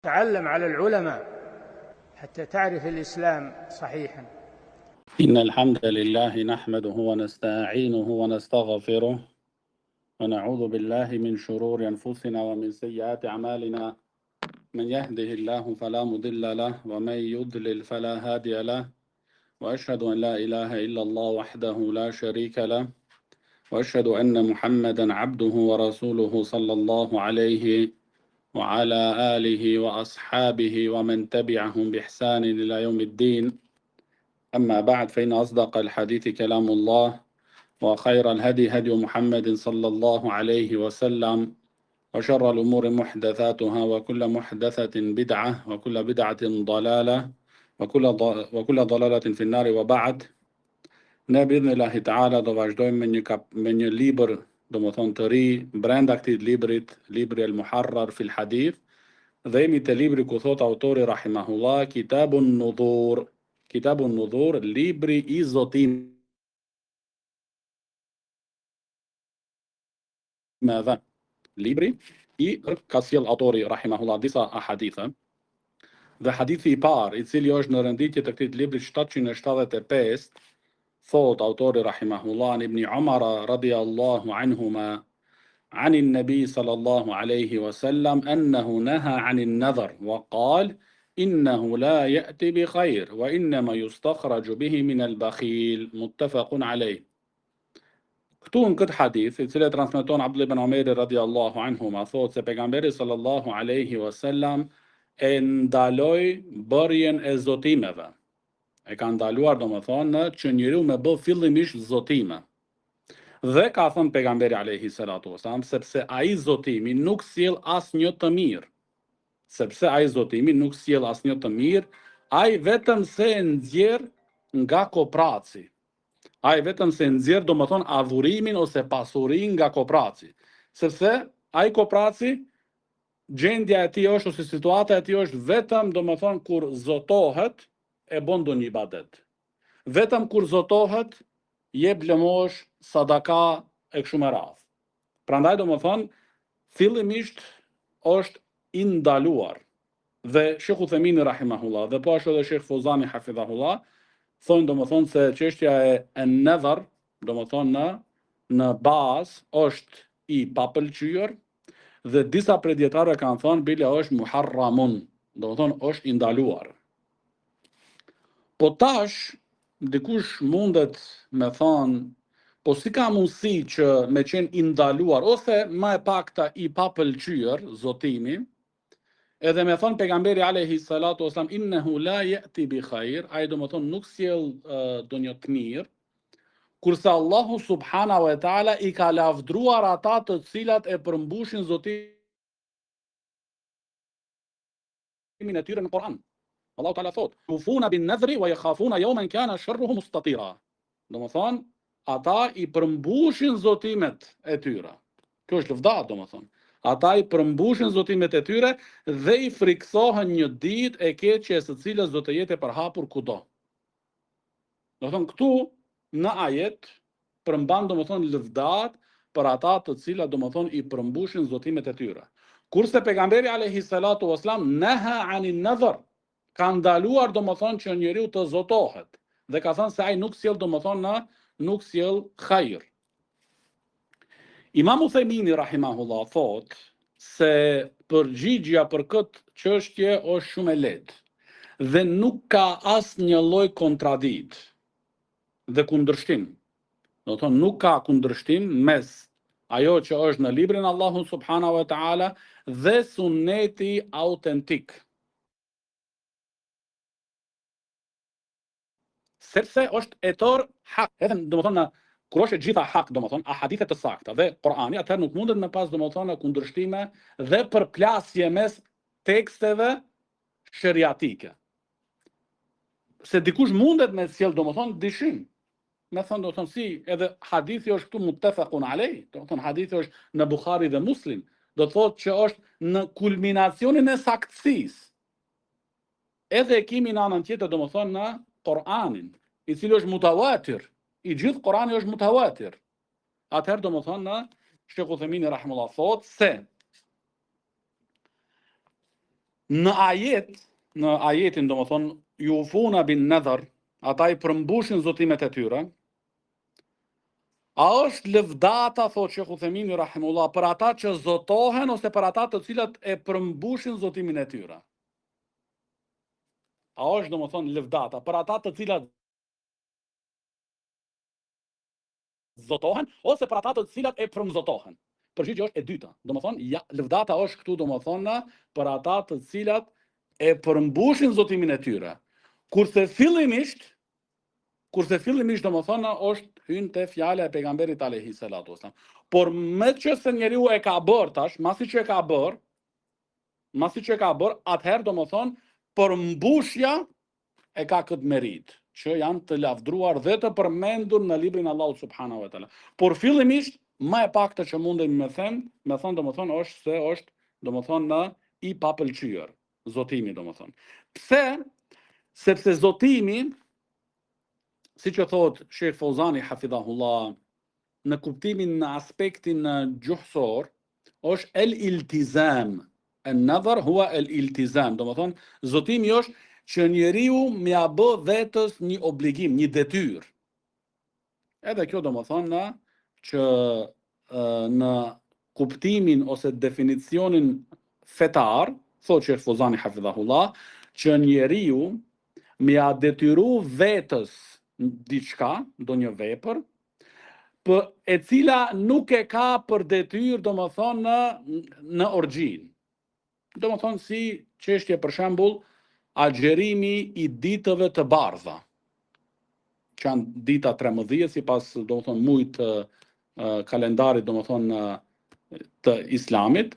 تعلم على العلماء حتى تعرف الإسلام صحيحا. إن الحمد لله نحمده ونستعينه ونستغفره ونعوذ بالله من شرور أنفسنا ومن سيئات أعمالنا. من يهده الله فلا مضل له ومن يضلل فلا هادي له، وأشهد أن لا إله إلا الله وحده لا شريك له، وأشهد أن محمدا عبده ورسوله صلى الله عليه وعلى آله وأصحابه ومن تبعهم بإحسان إلى يوم الدين. أما بعد، فإن أصدق الحديث كلام الله، وخير الهدي هدي محمد صلى الله عليه وسلم، وشر الأمور محدثاتها، وكل محدثة بدعة، وكل بدعة ضلالة، وكل ضلالة في النار. وبعد، ne bidhnillahi ta'ala do vazhdojmë me një libër, domethënë të ri, brenda këtij librit, libri El Muharrar fil Hadith, dhe jemi te libri ku thot autori rahimahullah, Kitabun Nudhur, Kitabun Nudhur, libri I zotimeve. Libri I ka sjell autori rahimahullah disa ahadithe, dhe hadithi I parë, I cili është në renditje të këtij libri 775, thot autori rahimahullah ibn Umar radiyallahu anhuma عن النبي صلى الله عليه وسلم أنه نهى عن النذر وقال إنه لا يأتي بخير وإنما يستخرج به من البخيل. متفق عليه. Këtu në këtë hadith, I cili e transmeton Abdullah ibn Umar radiyallahu anhuma, thot se pejgamberi sallallahu alaihi wasallam e ndaloi bërjen e zotimeve. E ka ndaluar domethënë që njeriu me bë fillimisht zotime. Dhe ka thënë pejgamberi alayhi salatu wasalam, sepse ai zotimi nuk sjell asnjë të mirë. Sepse ai zotimi nuk sjell asnjë të mirë, ai vetëm se e nxjerr nga kopraci. Ai vetëm se nxjerr domethënë adhurimin ose pasurinë nga kopraci. Sepse ai kopraci, gjendja e tij është ose situata e tij është vetëm domethënë kur zotohet e bën ndonjë ibadet. Vetëm kur zotohet jep lëmosh, sadaka e kështu me radhë. Prandaj domethënë fillimisht është I ndaluar. Dhe Sheikh Uthemini rahimahullah dhe po ashtu edhe Sheikh Fuzani hafidhahullah thonë domethënë se çështja e nadhar, domethënë në bazë është I papëlqyer, dhe disa prej dietarëve kanë thënë bile është muharramun, domethënë është I ndaluar. Po tash dikush mundet me thonë, po si ka mundësi që me qenë I ndaluar ose më e pakta I papëlqyer zotimi, edhe me thonë pejgamberi alayhi salatu wasalam innehu la ya'ti bi khair, ai domethënë nuk sjell donjë të mirë, kurse Allahu subhanahu wa taala I ka lavdruar ata të cilat e përmbushin zotimin e tyre në Kur'an. Allahu taala thot: "Yufuna bin nadhri wa yakhafuna yawman kana sharruhu mustatira." Domethënë ata I përmbushin zotimet e tyre. Kjo është lëvdat domethënë. Ata I përmbushin zotimet e tyre dhe I friksohen një ditë e keqe së cilës do të jetë e përhapur kudo. Domethënë këtu në ajet përmban domethënë lëvdat për ata të cilat domethënë I përmbushin zotimet e tyre. Kurse pejgamberi alayhi salatu wasalam naha anin nadhar, ka ndaluar domethënë që njeriu të zotohet dhe ka thënë se ai nuk sjell domethënë nuk sjell khair. Imam Uthemini rahimahullah thot se përgjigjja për këtë çështje është shumë e lehtë dhe nuk ka asnjë lloj kontradikt dhe kundërshtim. Do të thonë nuk ka kundërshtim mes ajo që është në librin Allahu subhanahu wa taala dhe suneti autentik. Sepse është e tërë hak, edhe domethënë kur është e gjitha hak, domethënë ahadithe të sakta dhe Kur'ani, atëherë nuk mundet me pas domethënë kundërshtime dhe përplasje mes teksteve sheriatike. Se dikush mundet me sjell domethënë dyshim. Me thënë domethënë si edhe hadithi është këtu muttafaqun alej, domethënë hadithi është në Buhari dhe Muslim, do të thotë që është në kulminacionin e saktësisë. Edhe e kemi në anën tjetër domethënë në Kur'anin, I cili është mutawatir. I gjithë Kur'ani është mutawatir. Atëherë domethënë Sheikh Uthemini rahimahullah thotë se Në ajetin domethënë yufuna bin nadhr, ata I përmbushin zotimet e tyre. A është lëvdata, thotë Sheikh Uthemini rahimullah, për ata që zotohen ose për ata të cilët e përmbushin zotimin e tyre? A është domethënë lëvdata për ata të cilat zotohen ose për ata të cilat e përmzotohen? Përgjigjja është e dyta. Domethënë ja, lëvdata është këtu domethënë për ata të cilat e përmbushin zotimin e tyre. Kurse fillimisht domethënë është hyn te fjala e pejgamberit alayhi salatu wasallam. Por me që se njeriu e ka bërë tash, masi që e ka bërë, atëherë domethënë përmbushja e ka këtë merit, që janë të lavdruar dhe të përmendur në librin Allahut subhanahu wa taala. Por fillimisht më e pakta që mundem me thënë domethënë është se është domethënë I papëlqyer zotimi domethënë. Pse? Sepse zotimi, siç e thot Sheikh Fauzani hafidhahullah, në kuptimin në aspektin gjuhësor, është el-iltizam. An-nadhr huwa el-iltizam. Domethënë zotimi është që njeriu m'ia bë vetës një obligim, një detyrë. Edhe kjo domethënë që në kuptimin ose definicionin fetar, thotë Sheikh Fauzani hafidhahullah, që njeriu m'ia detyru vetës diçka, ndonjë vepër, e cila nuk e ka për detyrë domethënë në orgjin. Domethënë si çështje për shembull agjerimi I ditëve të bardha, që janë dita 13 sipas domethënë mujt kalendarit domethënë të Islamit,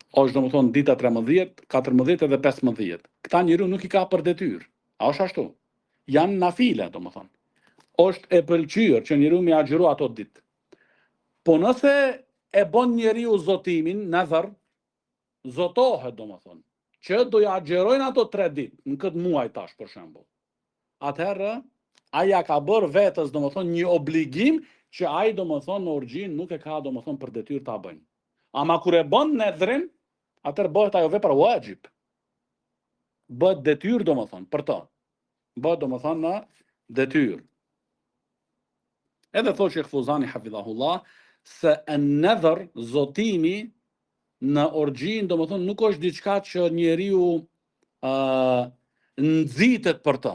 është domethënë dita 13, 14 edhe 15. Këta njeriu nuk I ka për detyrë. A është ashtu? Janë nafile domethënë. Është e pëlqyer që njeriu më agjëro ato ditë. Po nëse e bën njeriu zotimin, nadhr, zotohet domethënë, që do ja agjerojnë ato 3 ditë, në këtë muaj tash për shembull. Atëherë ai ja ka bërë vetës domethënë një obligim që ai domethënë në orgjin nuk e ka domethënë për detyrë ta bëjnë. Ama kur e bën nadhrin, atëherë bëhet ajo vepër wajib. Bëhet detyrë domethënë për të. Bëhet domethënë detyrë. Edhe thotë Sheikh Fauzani hafidhahullah se an-nadhr, zotimi në orgjin domethënë nuk është diçka që njeriu nxitet për të.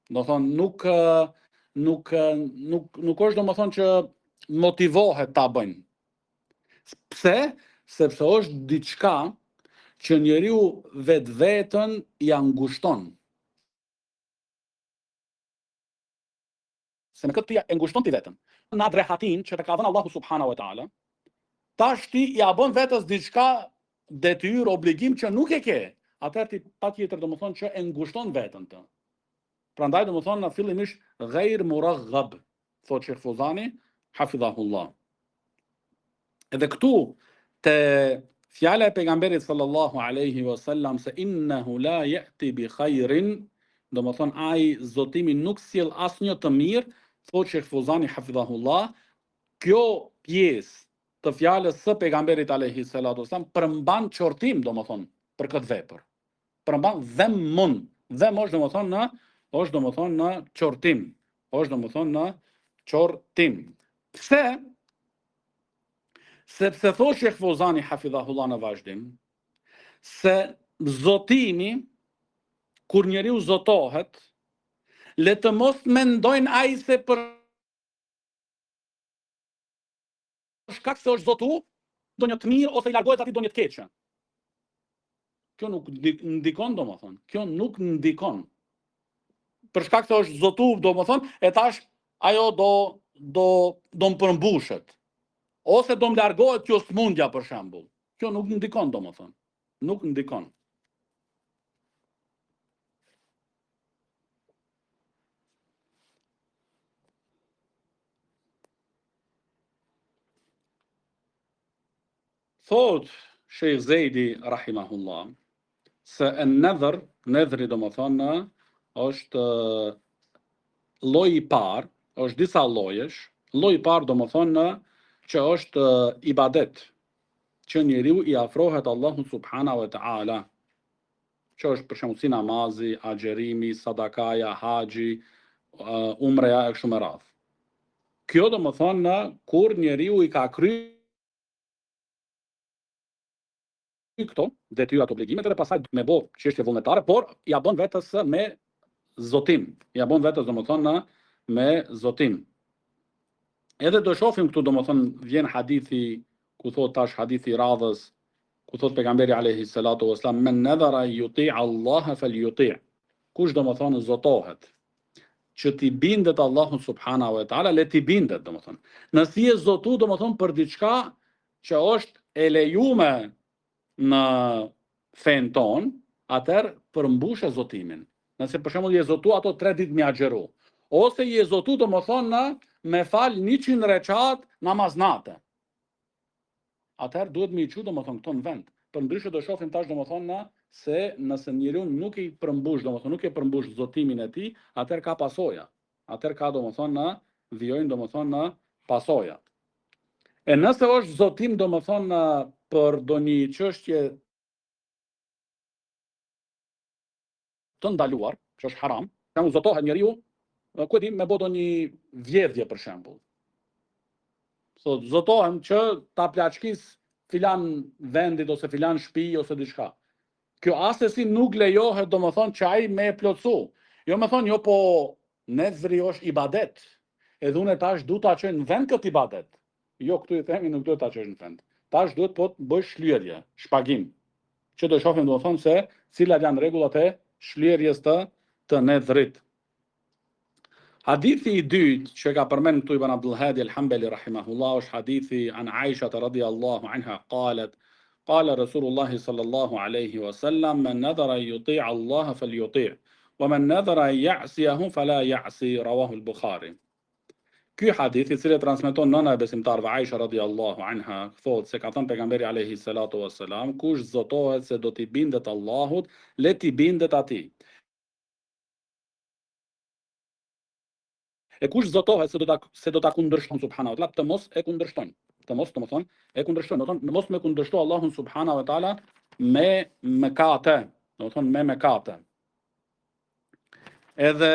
Domethënë nuk është domethënë që motivohet ta bëjnë. Pse? Sepse është diçka që njeriu vetveten I ngushton. Se në këtë e ngushton ti vetën. Në atë rehatin që të ka dhënë Allahu subhanahu wa taala, tash ti ja bën vetës diçka detyrë, obligim që nuk e ke. Atëherë ti patjetër domethënë që e ngushton veten të. Prandaj domethënë në fillimisht ghair muraghab, thotë Sheikh Fauzani hafidhahullah. Edhe këtu te fjala e pejgamberit sallallahu alaihi wasallam se innahu la ya'ti bi khairin, domethënë ai zotimi nuk sjell asnjë të mirë, thotë Sheikh Fauzani hafidhahullah, kjo pjesë të fjalës së pejgamberit alayhi salatu wasallam përmban qortim domethënë për këtë vepër. Përmban dhemun. Dhem është domethënë në qortim. Është domethënë në qortim. Pse? Sepse thotë Sheikh Fauzani hafidhahullah në vazhdim se zotimi, kur njeriu zotohet, le të mos mendojnë ai se për shkak se është zotu, do një të mirë ose I largohet atij do një të keqe. Kjo nuk ndikon domethënë. Kjo nuk ndikon. Për shkak se është zotu domethënë, e tash ajo do më përmbushet. Ose do më largohet kjo smundja për shembull. Kjo nuk ndikon domethënë. Nuk ndikon. Thot Sheikh Zejdi rahimahullah se an-nadhr, nadhri domethënë është lloji I parë, është disa llojesh. Lloji I parë domethënë që është ibadet, që njeriu i afrohet Allahut subhanahu wa ta'ala, që është për shembull si namazi, agjerimi, sadakaja, haxhi, umreja e kështu me radhë. Kjo do më thonë në kur njeriu i ka kry këto detyrat, obligimet, dhe pasaj me bo çështje vullnetare, por ja bën vetës me zotim. Ja bën vetës do më thonë me zotim. Edhe do shohim këtu do më thonë vjen hadithi ku thot tash hadithi radhës, ku thot pejgamberi alayhi salatu wasalam, men nadhara yuti Allah falyuti. Kush do më thonë zotohet që ti bindet Allahut subhanahu wa taala, le ti bindet do më thonë. Nëse je zotu do më thonë për diçka që është e lejume në fen ton, atëherë përmbushe zotimin. Nëse për shembull je zotu ato 3 ditë me agjeru, ose je zotu do më thonë në me fal 100 rekat namaznate. Atëherë duhet me i çu do më thonë këto në vend. Për ndryshe do shohim tash do më thonë na se nëse njeriu nuk i përmbush, do më thonë nuk e përmbush zotimin e tij, atëherë ka pasoja. Atëherë ka do më thonë na vijojnë do më thonë na pasoja. E nëse është zotim do më thonë për do një çështje të ndaluar, që është haram, që zotohet njeriu, ku e di me bodo një vjedhje për shembull. Thot zotohem që ta plaçkis filan vendit ose filan shtëpi ose diçka. Kjo asesi nuk lejohet do më thonë që ai me plotsu. Jo me thonë jo po nezri është ibadet. Edhe unë tash du ta çoj në vend këtë ibadet. Jo, këtu i themi nuk duhet ta çojsh në vend. Tash duhet po të bësh shlyerje, shpagim. Që do shohim do të thonë se cilat janë rregullat e shlyerjes të nezrit. Hadithi i dytë që ka përmend këtu Ibn Abdul Hadi al-Hanbali rahimahullah është hadithi an Aisha radhiyallahu anha qalet قال رسول الله صلى الله عليه وسلم من نذر يطيع الله فليطيع ومن نذر يعصيه فلا يعصي رواه البخاري. Ky hadith i cili transmeton nëna e besimtarëve Aisha radhiyallahu anha thotë se ka thënë pejgamberi alayhi salatu wassalam, kush zotohet se do t'i bindet Allahut, le t'i bindet atij. E kush zotohet se do ta kundërshton subhanahu wa taala, të mos e kundërshton. Të mos, do të thonë, e kundërshton, do të thonë, mos me kundërshto Allahun subhanahu wa taala me mëkate, do të thonë me mëkate. Edhe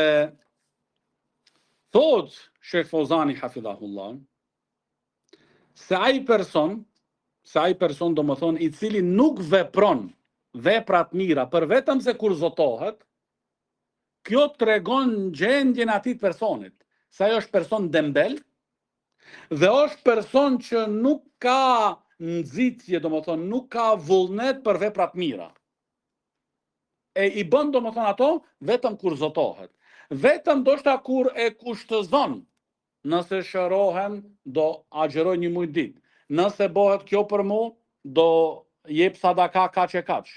thot Sheikh Fawzani hafidhahullah, se ai person do më thonë i cili nuk vepron veprat mira për vetëm se kur zotohet, kjo tregon gjendjen e atij personit, se ai është person dembel, dhe është person që nuk ka nxitje, do më thonë, nuk ka vullnet për veprat mira. E i bën, do më thonë, ato vetëm kur zotohet. Vetëm do shta kur e kushtëzon, nëse shërohem, do agjeroj një muj ditë. Nëse bëhet kjo për mu, do jep sadaka kaq e kaq.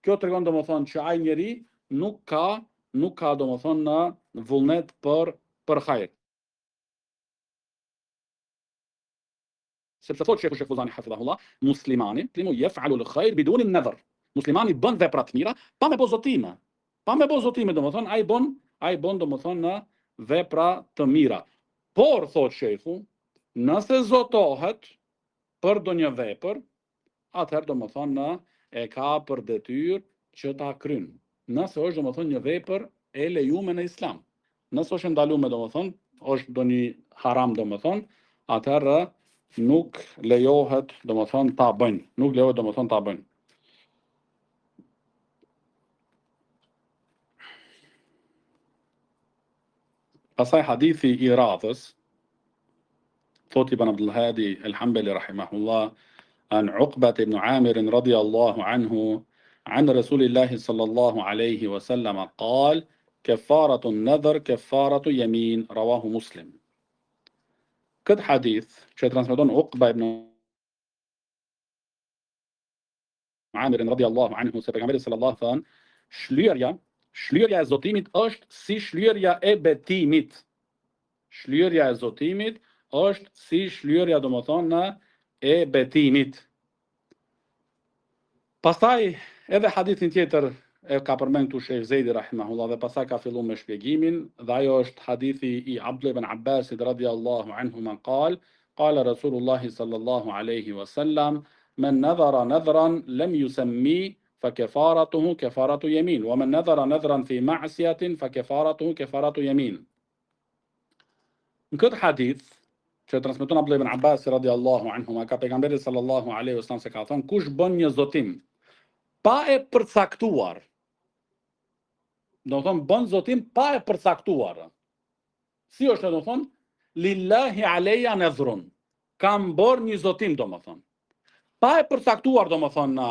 Kjo tregon, do më thonë, që ai njeri nuk ka, do më thonë, në vullnet për hajr. Sepse thotë Sheikh Fawzani hafidhahullah, muslimani yef'alu al-khayr bidun an-nadhr. Muslimani bën vepra të mira pa me pozotime. Pa me pozotime, domethënë ai bën domethënë në vepra të mira. Por thotë shehu, nëse zotohet për ndonjë vepër, atëherë domethënë e ka për detyrë që ta kryen. Nëse është domethënë një vepër e lejuar në Islam. Nëse është ndaluar domethënë, është ndonjë haram domethënë, atëherë nuk lejohet domethënë ta bëjnë. Nuk lejohet domethënë ta bëjnë. Pasaj hadithi i radhës, thot Ibn Abdul Hadi al-Hanbali rahimahullah, an Uqbat ibn Amir radiyallahu anhu, عن رسول الله صلى الله عليه وسلم قال كفارة النذر كفارة يمين رواه مسلم. Këtë hadith që transmeton Uqba ibn Amir radiyallahu anhu se pejgamberi sallallahu alaihi wasallam, shlyerja e zotimit është si shlyerja e betimit. Shlyerja e zotimit është si shlyerja domethënë e betimit. Pastaj edhe hadithin tjetër e ka përmend këtu Sheikh Zejdi rahimahullah dhe pastaj ka filluar me shpjegimin dhe ajo është hadithi i Abdullah ibn Abbas radhiyallahu anhu man qal qala Rasulullah sallallahu alaihi wasallam men nadhara nadhran lam yusammi فكفارته كفارة يمين ومن نذر نذرا في معصية فكفارته كفارة يمين. Në këtë hadith që transmeton Abdullah ibn Abbas radiallahu anhuma, ka pejgamberi sallallahu alaihi wasallam se ka thënë, kush bën një zotim pa e përcaktuar, do të thonë bën zotim pa e përcaktuar. Si është, do të thonë, lillahi alayya nadhrun, kam bërë një zotim, do të thonë. Pa e përcaktuar, do të thonë,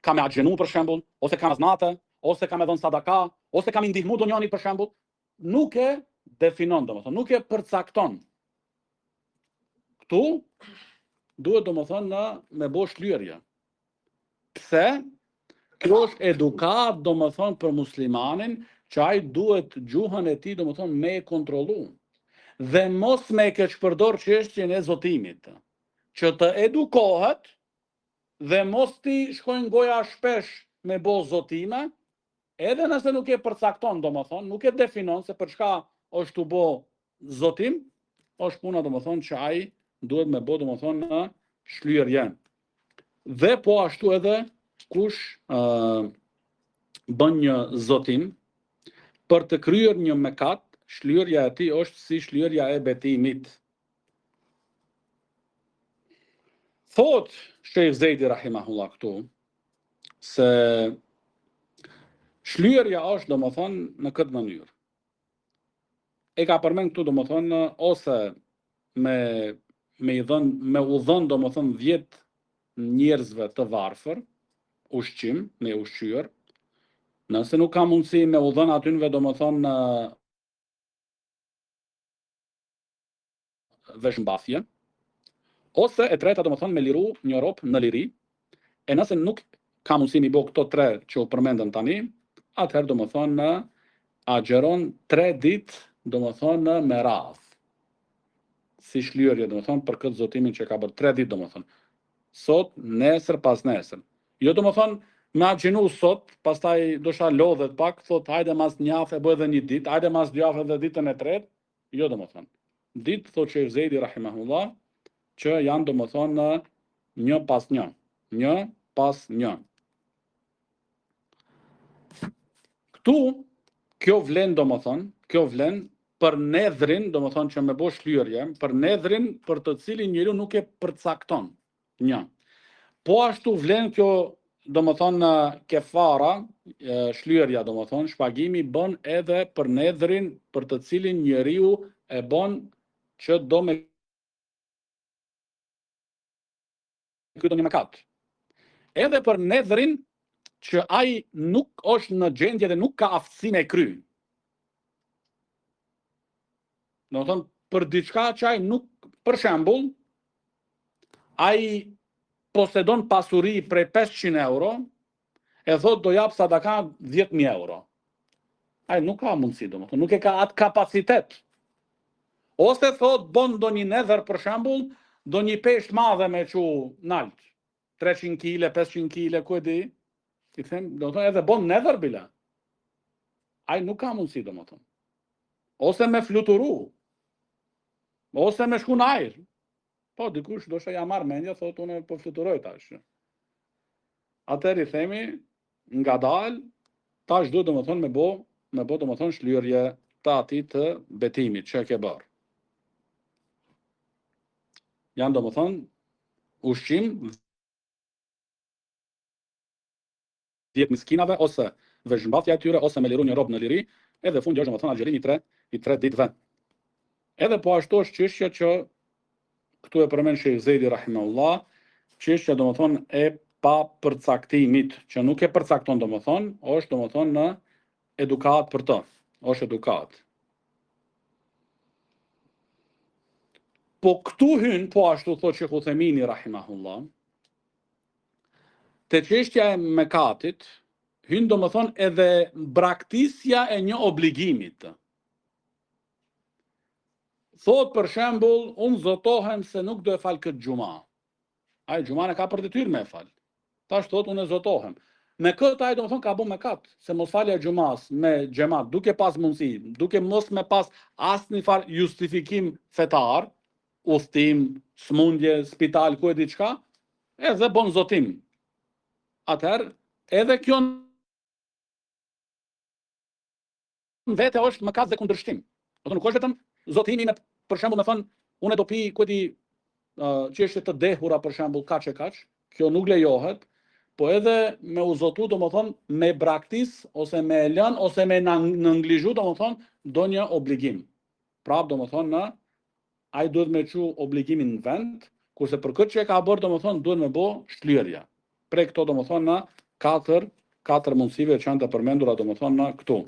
ka me agjenu për shembull, ose ka me znate, ose ka me dhënë sadaka, ose ka me ndihmu donjonit për shembull, nuk e definon, domethënë, nuk e përcakton. Ktu duhet domethënë me bosh lyerje. Pse? Kjo është edukat domethënë për muslimanin, që ai duhet gjuhën e tij domethënë me e kontrollu. Dhe mos me e keqpërdor çështjen e zotimit, që të edukohet dhe mos ti shkojnë goja shpesh me bo zotime, edhe nëse nuk e përcakton, domethënë, nuk e definon se për çka është të bo zotim, është puna domethënë që ai duhet me bo domethënë në shlyerje. Dhe po ashtu edhe kush bën një zotim për të kryer një mëkat, shlyerja e tij është si shlyerja e betimit. Thot Shejh Zejdi rahimahullah këtu, se shlyerja është domethënë në këtë mënyrë. E ka përmend këtu domethënë ose me u dhënë domethënë 10 njerëzve të varfër ushqim, me ushqyer, nëse nuk ka mundësi me u dhënë atynve domethënë veshmbathje, ose e treta domethënë me liru një rob në liri, e nëse nuk ka mundësi mi bo këto 3 që u përmendën tani, atëherë domethënë agjeron 3 ditë domethënë me radhë. Si shlyerje domethënë për këtë zotimin që ka bërë 3 ditë domethënë. Sot, nesër, pas nesër. Jo domethënë me agjenu sot, pastaj dosha lodhet pak, thot hajde mas një javë bëj edhe një ditë, hajde mas 2 javë edhe ditën e tretë. Jo domethënë. Ditë thot Shejh Zejdi rahimahullah, që janë domethënë një pas një. Një pas një. Këtu, kjo vlen domethënë, kjo vlen për nedhrin, domethënë që me bo shlyerje, për nedhrin për të cilin njeriu nuk e përcakton. Një. Po ashtu vlen kjo domethënë kefara, shlyerja domethënë, shpagimi bën edhe për nedhrin për të cilin njeriu e bën që do me këtë një mëkat. Edhe për nedhrin që ai nuk është në gjendje dhe nuk ka aftësi me kry. Domethënë për diçka që ai nuk, për shembull, ai posedon pasuri prej 500 euro, e thot do jap sadaka 10.000 euro. Ai nuk ka mundësi domethënë, nuk e ka atë kapacitet. Ose thot bën do një nedher për shembull, do një peshë madhe me çu nalt, 300 kg, 500 kg, ku e di, i them, domethënë edhe bën nedher bile. Ai nuk ka mundësi domethënë. Ose me fluturu, ose me shku në ajër. Po, dikush do shë ja marrë mendja, thot unë po fluturoj tash. Atëherë i themi, nga dalë, tash duhet domethënë me bo domethënë shlyerje të atij të betimit që e ke bërë. Janë domethënë ushqim 10 miskinave, ose veshmbathja e tyre, ose me liru një rob në liri, edhe fundi është domethënë agjerimi i 3 ditëve. Edhe po ashtu është çështja që këtu e përmend Shejh Zejdi rahimahullah, çështja domethënë e pa përcaktimit, që nuk e përcakton domethënë, është domethënë në edukat për të, është edukat. Po këtu hyn, po ashtu thotë Shejh Uthemini rahimahullah, te çështja e mëkatit, hyn domethënë edhe braktisja e një obligimit. Thot për shembull, unë zotohem se nuk do e fal këtë xhuma. Ai xhuman e ka për detyrë me fal. Tash thot unë e zotohem. Me këtë ai domethënë ka bën mëkat, se mos falja xhumas me xhamat, duke pas mundësi, duke mos me pas asnjë farë justifikim fetar, udhtim, smundje, spital, ku e di çka, edhe bën zotim. Atëherë, edhe kjo në vete është mëkat dhe kundërshtim. Do nuk është vetëm zotimi me, për shembull, me thënë, unë do pi ku di çështje të dehura për shembull kaç e kaç, kjo nuk lejohet, po edhe me u zotu domethënë me braktis ose me lën ose me nënglizhu domethënë ndonjë obligim. Prap domethënë në ai duhet me çu obligimin në vend, kurse për këtë që e ka bërë domethënë duhet me bë shlyerja. Prej këto domethënë në katër mundësive që janë të përmendura domethënë në këtu.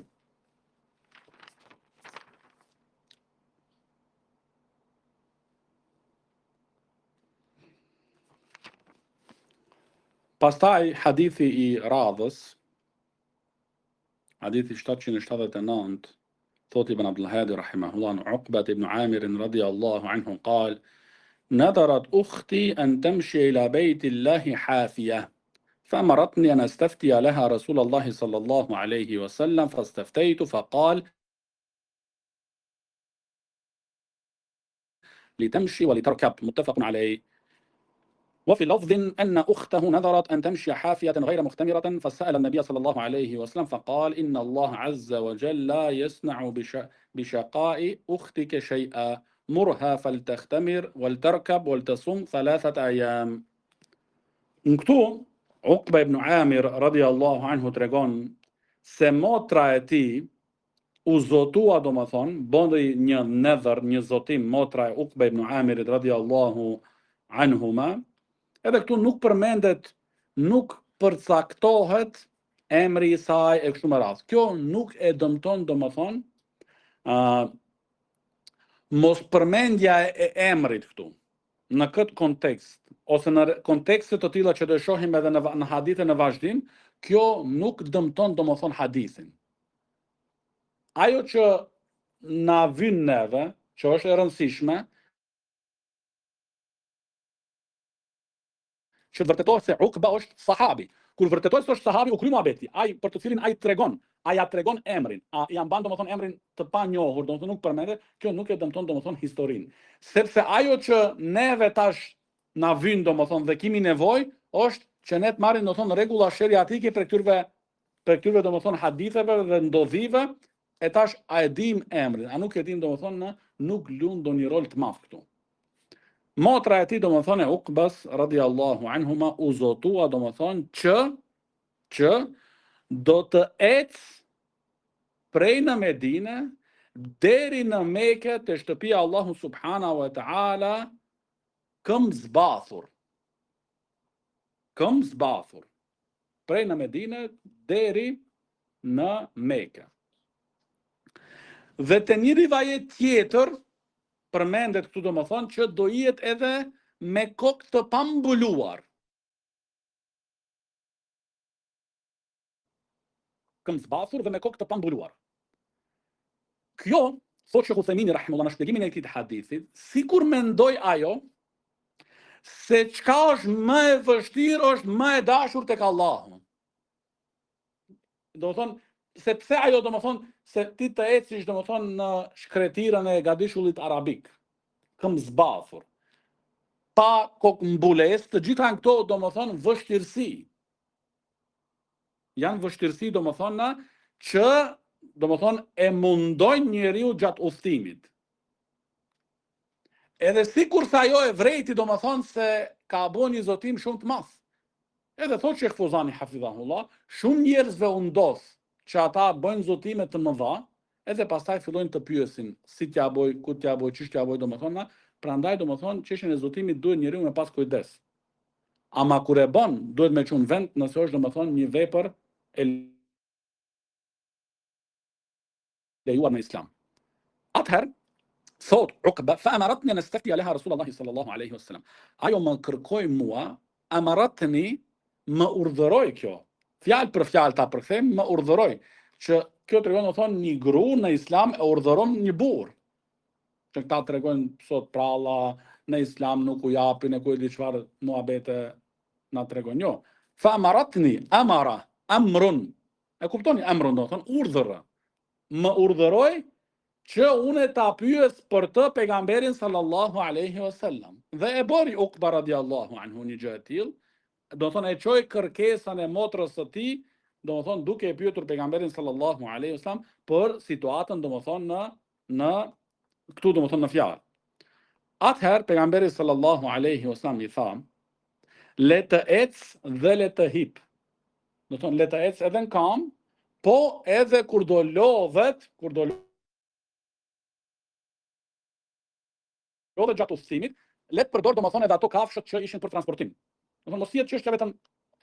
Pastaj hadithi I radhës, hadithi 779, thot Ibn Abdul Hadi rahimahullah an Uqbat ibn Amir radiyallahu anhu قال نذرت أختي أن تمشي إلى بيت الله حافية فأمرتني أن أستفتي لها رسول الله صلى الله عليه وسلم فاستفتيت فقال لتمشي ولتركب متفق عليه. وفي لفظ أن أخته نذرت أن تمشي حافية غير مختمرة فسأل النبي صلى الله عليه وسلم فقال إن الله عز وجل لا يصنع بشقاء أختك شيئا مرها فلتختمر ولتركب ولتصم 3 أيام. Në këtu, Uqba ibn Amir radiallahu anhu tregon se motra e tij u zotua domethënë, bëndi një nedhër, një zotim motra e Uqba ibn Amirit radiallahu anhuma. Edhe këtu nuk përmendet, nuk përcaktohet emri I saj e kështu me radhë. Kjo nuk e dëmton domethënë mos përmendja e emrit këtu në këtë kontekst ose në kontekste të tilla që do të shohim edhe në hadithe në vazhdim, kjo nuk dëmton domethënë hadithin. Ajo që na vyn neve, që është e rëndësishme, që vërtetohet se Uqba është sahabi. Kur vërtetohet se është sahabi, u kry muhabeti, ai për të cilin ai tregon, ai ja tregon emrin, ja mban domethënë emrin të panjohur, domethënë nuk përmendet, kjo nuk e dëmton domethënë historinë. Sepse ajo që neve tash na vyn domethënë dhe kemi nevojë është që ne të marrim domethënë rregulla sheriatike për këtyre domethënë haditheve dhe ndodhive, e tash a e dim emrin, a nuk e dim domethënë nuk lund ndonjë rol të madh këtu. Motra e tij domethënë e Uqbas radiallahu anhuma u zotua domethënë që do të ecë prej në Medine deri në Mekë te shtëpia Allahu subhanahu wa taala këm zbathur. Prej në Medine deri në Mekë. Dhe te një rivajet tjetër përmendet këtu domethënë që do jetë edhe me kokë të pambuluar. Këm zbathur dhe me kokë të pambuluar. Kjo, thot Sheikh Uthaymini rahimahullah në shpjegimin e këtij hadithi, sikur mendoj ajo se çka është më e vështirë është më e dashur tek Allahu. Domethënë, sepse ajo domethënë se ti të ecish domethënë në shkretirën e gadishullit arabik, këm zbathur, pa kokë mbules, të gjitha këto domethënë vështirësi. Janë vështirësi domethënë që domethënë e mundojnë njeriu gjatë udhëtimit. Edhe sikur se ajo e vrejti domethënë se ka bën një zotim shumë të madh. Edhe thotë Sheikh Fuzani hafidhahullah, shumë njerëzve u ndodh që ata bëjnë zotime të mëdha, edhe pastaj fillojnë të pyesin si t'ja boj, ku t'ja boj, çish t'ja boj domethënë, prandaj domethënë çështjen e zotimit duhet njeriu me pas kujdes. Ama kur e bën, duhet me çun vend nëse është domethënë një vepër e lejuar në Islam. Atëherë thot Uqba, fa'amaratni an astafti laha Rasulullah sallallahu alaihi wasallam. Ajo më kërkoi mua, amaratni, më urdhëroi kjo. Fjalë për fjalë ta përkthem, më urdhëroi që kjo tregon thonë një gru në Islam e urdhëron një burr. Që këta tregojnë sot pralla në Islam nuk u japin e ku e di çfarë muhabete na tregon. Jo. Fa'amaratni, amara, amrun. E kuptoni amrun, do të thonë urdhër. Më urdhëroi që unë ta pyes për të pejgamberin sallallahu alaihi wasallam. Dhe e bëri Uqba radiallahu anhu një gjë e tillë, do të thonë e çoi kërkesën e motrës së tij, do të thonë duke e pyetur pejgamberin sallallahu alaihi wasallam për situatën, do të thonë në këtu, do të thonë në fjalë. Atëherë pejgamberi sallallahu alaihi wasallam i tha: le të ecë dhe le të hip. Do të thonë le të ecë edhe në kam, po edhe kur do lodhet gjatë udhëtimit, le të përdor domethënë edhe ato kafshët që ishin për transportim. Domethënë mos jetë çështja vetëm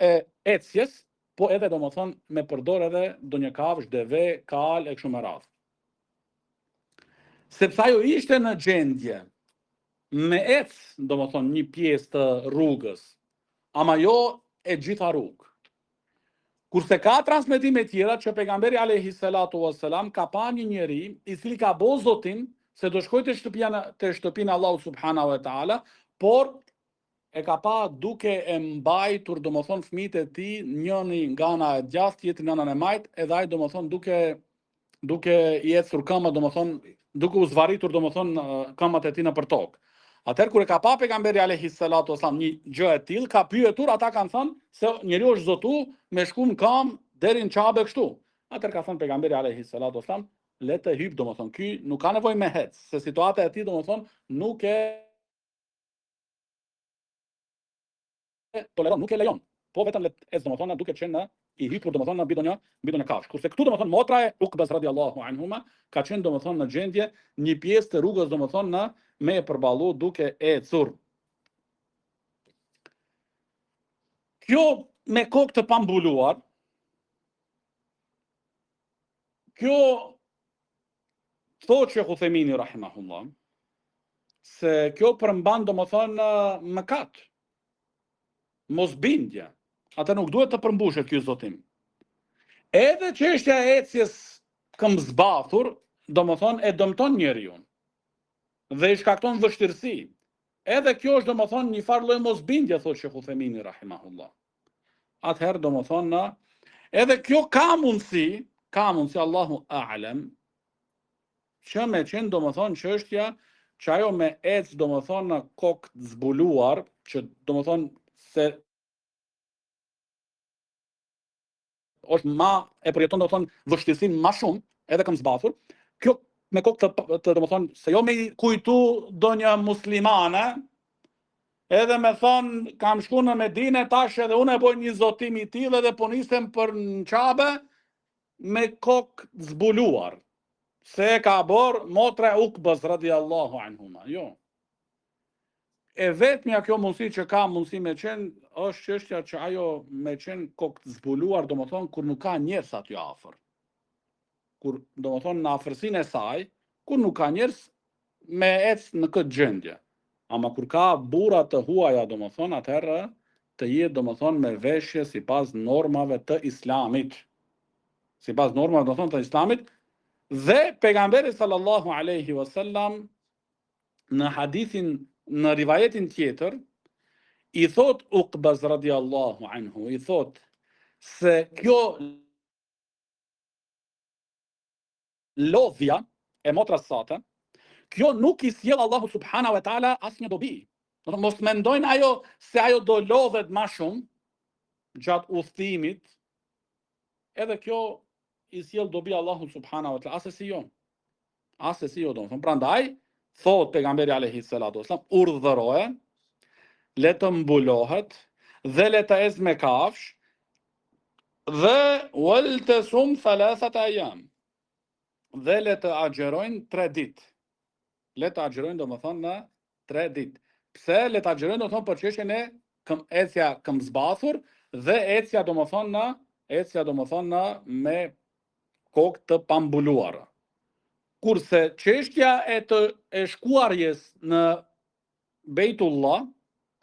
e ecjes, po edhe domethënë me përdor edhe ndonjë kafshë, deve, kal e kështu me radhë. Sepse ajo ishte në gjendje me ecë, domethënë një pjesë të rrugës, ama jo e gjitha rrugë. Kurse ka transmetime tjera që pejgamberi alayhi salatu wassalam ka pa një njeri i cili ka bo zotin se do shkoj të shtëpinë Allahu subhanahu wa taala, por e ka pa duke e mbajtur domethënë fëmijët e tij, njëri nga ana e djathtë, tjetri nga ana e majt, edhe ai domethënë duke i ecur këmbët, domethënë duke u zvaritur domethënë këmbët e tij nëpër tokë. Atëherë kur e ka pa pejgamberi alayhi salatu wasallam një gjë e tillë, ka pyetur, ata kanë thënë se njeriu është zotu me shku në kam deri në Çabe kështu. Atëherë ka thënë pejgamberi alayhi salatu wasallam, le të hyj, domethënë ky nuk ka nevojë me hec, se situata e tij domethënë nuk e toleron, nuk e lejon. Po vetëm le të ecë domethënë duke qenë i hipur domethënë në mbi një kafshë. Kurse këtu domethënë motra e Uqbas radiallahu anhuma ka qenë domethënë në gjendje një pjesë të rrugës domethënë me e përballu duke ecur. Kjo me kokë të pambuluar, kjo thotë Sheikh Uthemini rahimahullah, se kjo përmban domethënë mëkat, mosbindje. Atë nuk duhet të përmbushet ky zotim. Edhe çështja e ecjes këmbëzbathur, domethënë e dëmton njeriu dhe i shkakton vështirësi. Edhe kjo është domethënë një farë lloj mosbindje, thotë Sheikh Uthemini rahimahullah. Atëherë domethënë edhe kjo ka mundësi Allahu a'lam, që me qenë domethënë çështja që ajo me ecë domethënë në kokë të zbuluar, që domethënë se është e përjeton domethënë vështirësinë më shumë, edhe këmbëzbathur. Kjo me kokë të domethënë se jo me kujtu donjë muslimane, edhe me thonë kam shku në Medinë tash edhe unë e boj një zotim i tillë edhe po nisem për në Çabe me kokë zbuluar. Se ka bërë motra e Uqbas radiallahu anhuma. Jo. E vetmja kjo mundësi që ka mundësi me qenë, është çështja që ajo me qenë kokë zbuluar, domethënë kur nuk ka njerëz aty afër. Kur domethënë në afërsinë e saj, kur nuk ka njerëz me ecë në këtë gjendje. Ama kur ka burra të huaja, domethënë atëherë të jetë domethënë me veshje sipas normave të Islamit. Sipas normave domethënë të Islamit. Dhe pejgamberi sallallahu alaihi wasallam në hadithin, në rivajetin tjetër, i thot Uqbas radiallahu anhu, i thot se kjo lodhja e motras sate, kjo nuk i sjell Allahu subhanahu wa taala asnjë dobi. Mos mendojnë ajo se ajo do lodhet më shumë gjatë udhëtimit, edhe kjo i sjell dobi Allahu subhanahu wa taala, asesi jo domethënë. Prandaj thot pejgamberi alayhi salatu wasallam, urdhëroje, le të mbulohet dhe le të ecë me kafsh dhe wal tasum 3 ayam. Dhe le të agjerojnë 3 ditë. Le të agjerojnë domethënë në 3 ditë. Pse le të agjerojnë domethënë për çështjen e ecja këmbëzbathur dhe ecja domethënë me kokë të pambuluara. Kurse çështja e shkuarjes në Bejtullah,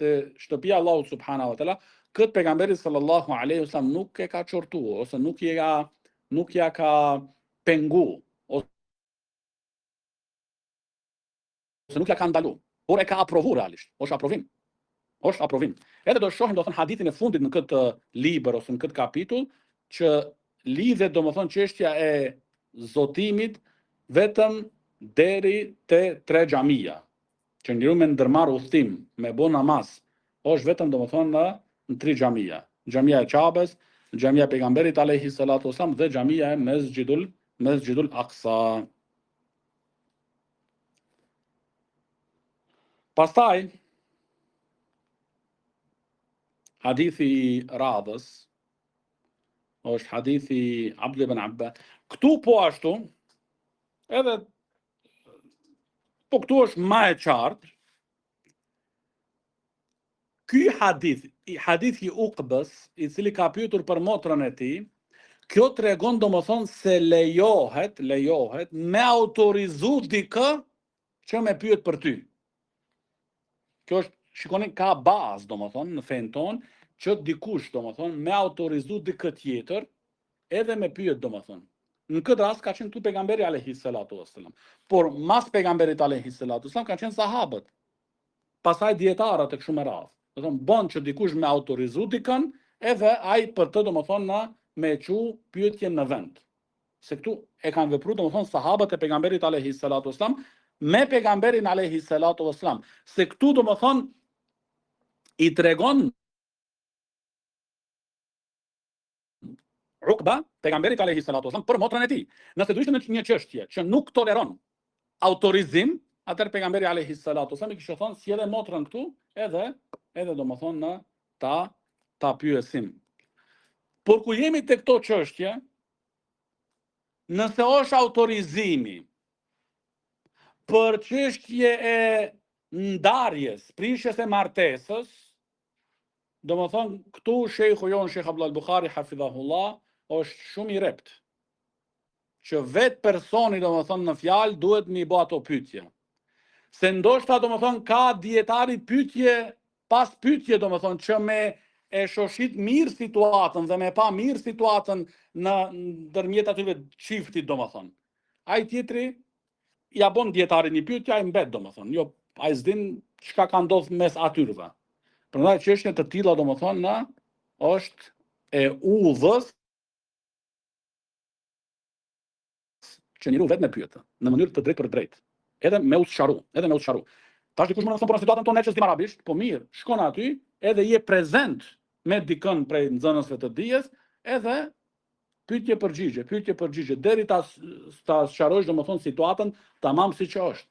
të shtëpia Allahu subhanahu wa taala, këtë pejgamberi sallallahu alaihi wasallam nuk e ka çortuar ose nuk ja ka pengu ose nuk ja ka ndalu, por e ka aprovuar realisht. Është aprovim. Edhe do shohim domethënë hadithin e fundit në këtë libër ose në këtë kapitull, që lidhet domethënë çështja e zotimit vetëm deri te 3 xhamia. Që njeriu me ndërmarr udhtim, me bë namaz, është vetëm domethënë në 3 xhamia. Xhamia e Qabes, xhamia e pejgamberit alayhi salatu wasallam dhe xhamia e Mesjidul Aqsa. Pastaj hadithi i radhës është hadithi Abdullah ibn Abbas. Këtu po ashtu, edhe po këtu është më e qartë. Ky hadithi i Uqbës, i cili ka pyetur për motrën e tij, kjo tregon domethënë se lejohet me autorizu dikë që me pyet për ty. Kjo është, shikoni, ka bazë domethënë në fen ton që dikush domethënë me autorizu dikë tjetër edhe me pyet domethënë. Në këtë rast ka qenë tu pejgamberi alayhi salatu wasallam. Por mas pejgamberit alayhi salatu wasallam kanë qenë sahabët. Pastaj dietarët e kështu me radhë. Do të thonë bën që dikush me autorizu dikën edhe ai për të domethënë me çu pyetjen në vend. Se këtu e kanë vepruar domethënë sahabët e pejgamberit alayhi salatu wasallam me pejgamberin alayhi salatu wasallam. Se këtu domethënë i tregon Uqba pejgamberit alayhi salatu wasallam për motrën e tij. Nëse do ishte në një çështje që nuk toleron autorizim, atëherë pejgamberi alayhi salatu wasallam i kishte thënë si edhe motrën këtu, edhe domethënë në ta pyesim. Por ku jemi te këto çështje, nëse është autorizimi për çështje e ndarjes, prishjes e martesës, domethënë këtu shejhu jon Sheikh Abdullah al-Bukhari hafidhahullah është shumë i rept. Që vetë personi domethënë në fjalë duhet mi bë ato pyetje. Se ndoshta domethënë ka dietari pyetje pas pyetje domethënë që me e shoshit mirë situatën dhe me pa mirë situatën në ndërmjet atyre çiftit domethënë. Ai tjetri ja bën dietarin një pyetje, ai mbet domethënë. Jo, ai s'din çka ka ndodhur mes atyreve. Prandaj çështja të tilla domethënë është e udhës që njeriu vetë me pyet, në mënyrë të drejtë për drejtë. Edhe me u sqaru. Tash dikush mund të thonë për situatën tonë që s'dim arabisht, po mirë, shkon aty, edhe je prezent me dikën prej nxënësve të dijes, edhe pyetje përgjigje, deri ta sqarosh domethënë situatën tamam siç është.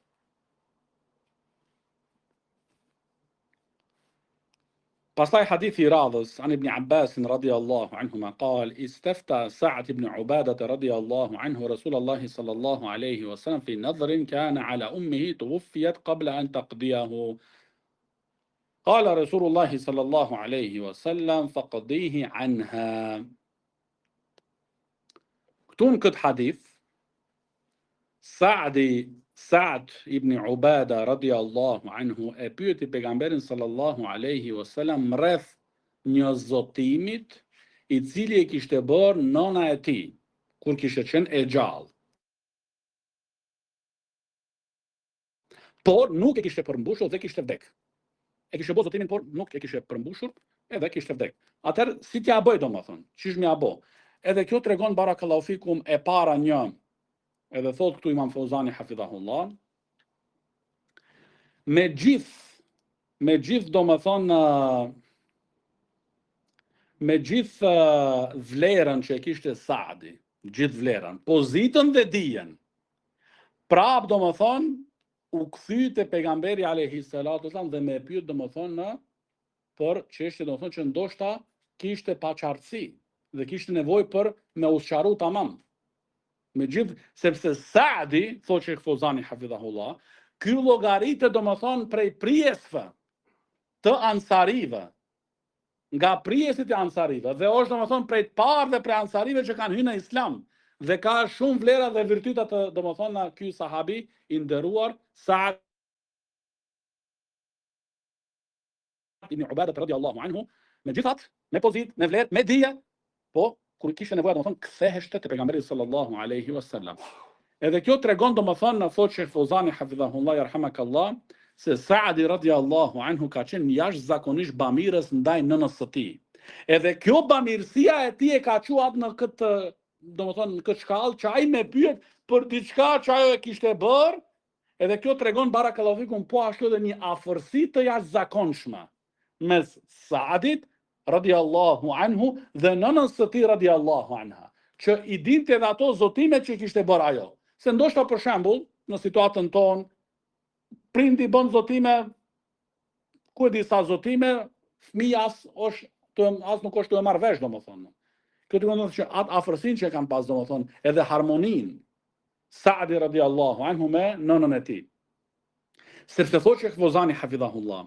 Pastaj hadithi i radhës an ibn Abbas radiyallahu anhuma قال استفتى سعد بن عبادة رضي الله عنه رسول الله صلى الله عليه وسلم في نظر كان على أمه توفيت قبل أن تقضيه قال رسول الله صلى الله عليه وسلم فقضيه عنها. Këtu në këtë hadith Sa'd ibn Ubada radiyallahu anhu e pyeti pejgamberin sallallahu alaihi wasallam rreth një zotimit i cili e kishte bërë nëna e tij kur kishte qenë e gjallë. Por nuk e kishte përmbushur dhe kishte vdek. E kishte bërë zotimin, por nuk e kishte përmbushur edhe kishte vdek. Atëherë si t'ja bëj domethënë? Çish m'ja bë? Edhe kjo tregon barakallahu fikum e para një. Edhe thot këtu Imam Fauzani hafidhahullah, me gjithë domethënë me gjithë vlerën që e kishte Saadi, gjithë vlerën, pozitën dhe dijen, prap domethënë u kthy te pejgamberi alayhi salatu wasallam dhe me pyet domethënë për çështje domethënë që ndoshta kishte paqartësi dhe kishte nevojë për me u sqaru tamam. Me gjithë, sepse Saadi, thot Sheikh Fauzani hafidhahullah, ky llogaritet domethënë prej prijesve të ansarive, nga prijesit e ansarive, dhe është domethënë prej të parëve prej ansarive që kanë hyrë në Islam, dhe ka shumë vlera dhe virtyta të domethënë ky sahabi i nderuar Sa'd ibn Ubadah radiyallahu anhu, megjithatë, me pozitë, me vlerë, me dije, po kur kishte nevojë domethënë ktheheshte te pejgamberi sallallahu alaihi wasallam. Edhe kjo tregon domethënë thot Sheikh Fauzani hafidhahullah yarhamakallah se Saadi radiyallahu anhu ka qenë jashtëzakonisht bamirës ndaj nënës së tij. Edhe kjo bamirësia e tij e ka quat në këtë, domethënë në këtë shkallë që ai me pyet për diçka që ajo e kishte bërë, edhe kjo tregon barakallahu fikum po ashtu edhe një afërsi të jashtëzakonshme mes Saadit radiallahu anhu dhe nënës së tij radiallahu anha, që i dinte edhe ato zotimet që kishte bërë ajo. Se ndoshta për shembull, në situatën tonë, prindi bën zotime, ku e di sa zotime, fëmija as nuk është të e marrë vesh, domethënë. Kjo të thonë që atë afërsinë që kanë pas, domethënë, edhe harmoninë Saadi radiallahu anhu me nënën e tij. Sepse thotë Sheikh Fozani hafidhahullah,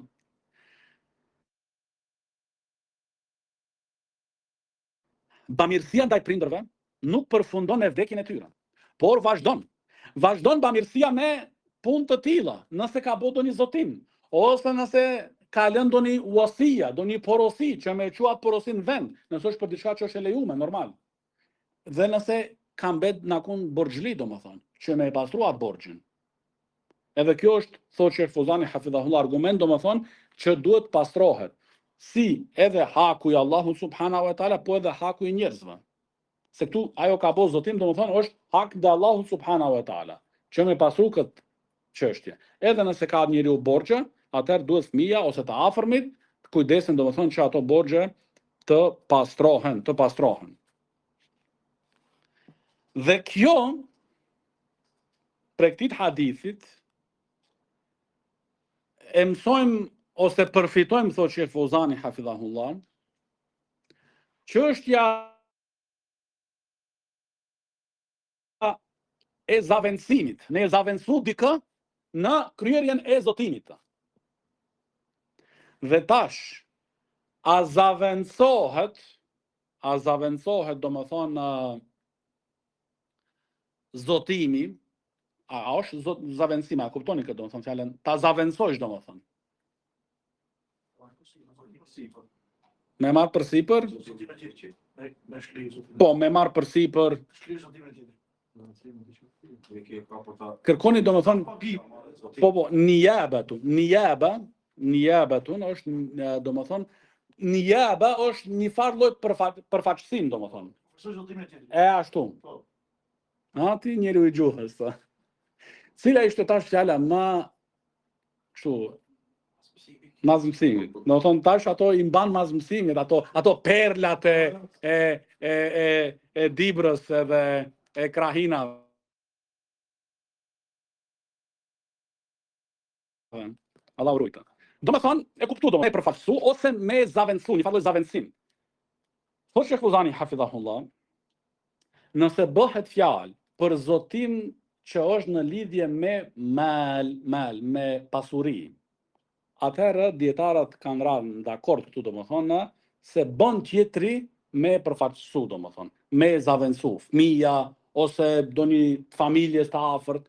bamirësia ndaj prindërve nuk përfundon me vdekjen e tyre, por vazhdon. Vazhdon bamirësia me punë të tilla, nëse ka bërë ndonjë zotim, ose nëse ka lënë ndonjë uasia, ndonjë porosi që me quat porosin në vend, nëse është për diçka që është e lejuar, normal. Dhe nëse ka mbet nakun borxhli, domethënë, që me pastruat borxhin. Edhe kjo është, thotë Sheikh Fozani hafidhahullah, argument, domethënë, që duhet pastrohet. Si edhe haku i Allahut subhanahu wa taala, po edhe haku i njerëzve. Se këtu ajo ka bërë zotim, domethënë është hak ndaj Allahut subhanahu wa taala, që me pasru këtë çështje. Edhe nëse ka njeriu borxhe, atëherë duhet fëmia ose të afërmit të kujdesen, domethënë që ato borxhe të pastrohen. Dhe kjo prej këtij hadithit e mësojmë ose përfitojmë, thotë Sheikh Fozani hafidhahullah, çështja e zavendësimit. Ne e zavendësu dikë në kryerjen e zotimit. Dhe tash, a zavendësohet domethënë zotimi, a është zavendësimi, a kuptoni këtë domethënë fjalën, ta zavendësojsh domethënë. Me marrë për sipër? Po, me marrë për sipër. Kërkoni domethënë, po, niyabatun është domethënë, niyaba është një farë lloj përfaqësim domethënë. E ashtu. Ti njeriu i gjuhës. Cila ishte tash fjala më kështu mazmësimit. Do thonë tash ato i mban mazmësimit, ato perlat e Dibrës edhe e Krahinave. Allah urujtë. Do me thonë, e kuptu do me përfaqësu, ose me zavendësu, një farë zavendësim. Thotë Sheikh Fozani hafidhahullah, nëse bëhet fjalë për zotim që është në lidhje me me pasuri, atëherë dietarët kanë rënë dakord këtu domethënë se bën tjetri me përfaqësu domethënë, me zavendësu fëmia ose doni familjes të afërt.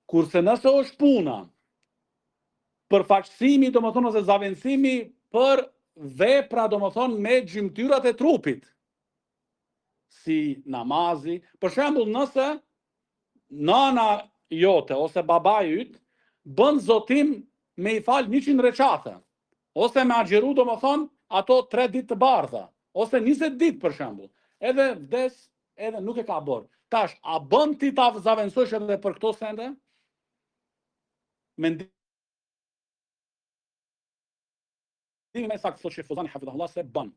Kurse nëse është puna përfaqësimi domethënë ose zavendësimi për vepra domethënë me gjymtyrat e trupit, si namazi, për shembull nëse nana jote ose babai yt bën zotim me i fal 100 recate, ose me agjeru domethënë ato 3 ditë të bardha, ose 20 ditë për shembull, edhe vdes, edhe nuk e ka bërë. Tash, a bën ti ta zavendësosh edhe për këto sende? Mendimi me saktë thotë Sheikh Fozani hafidhahullah se bën,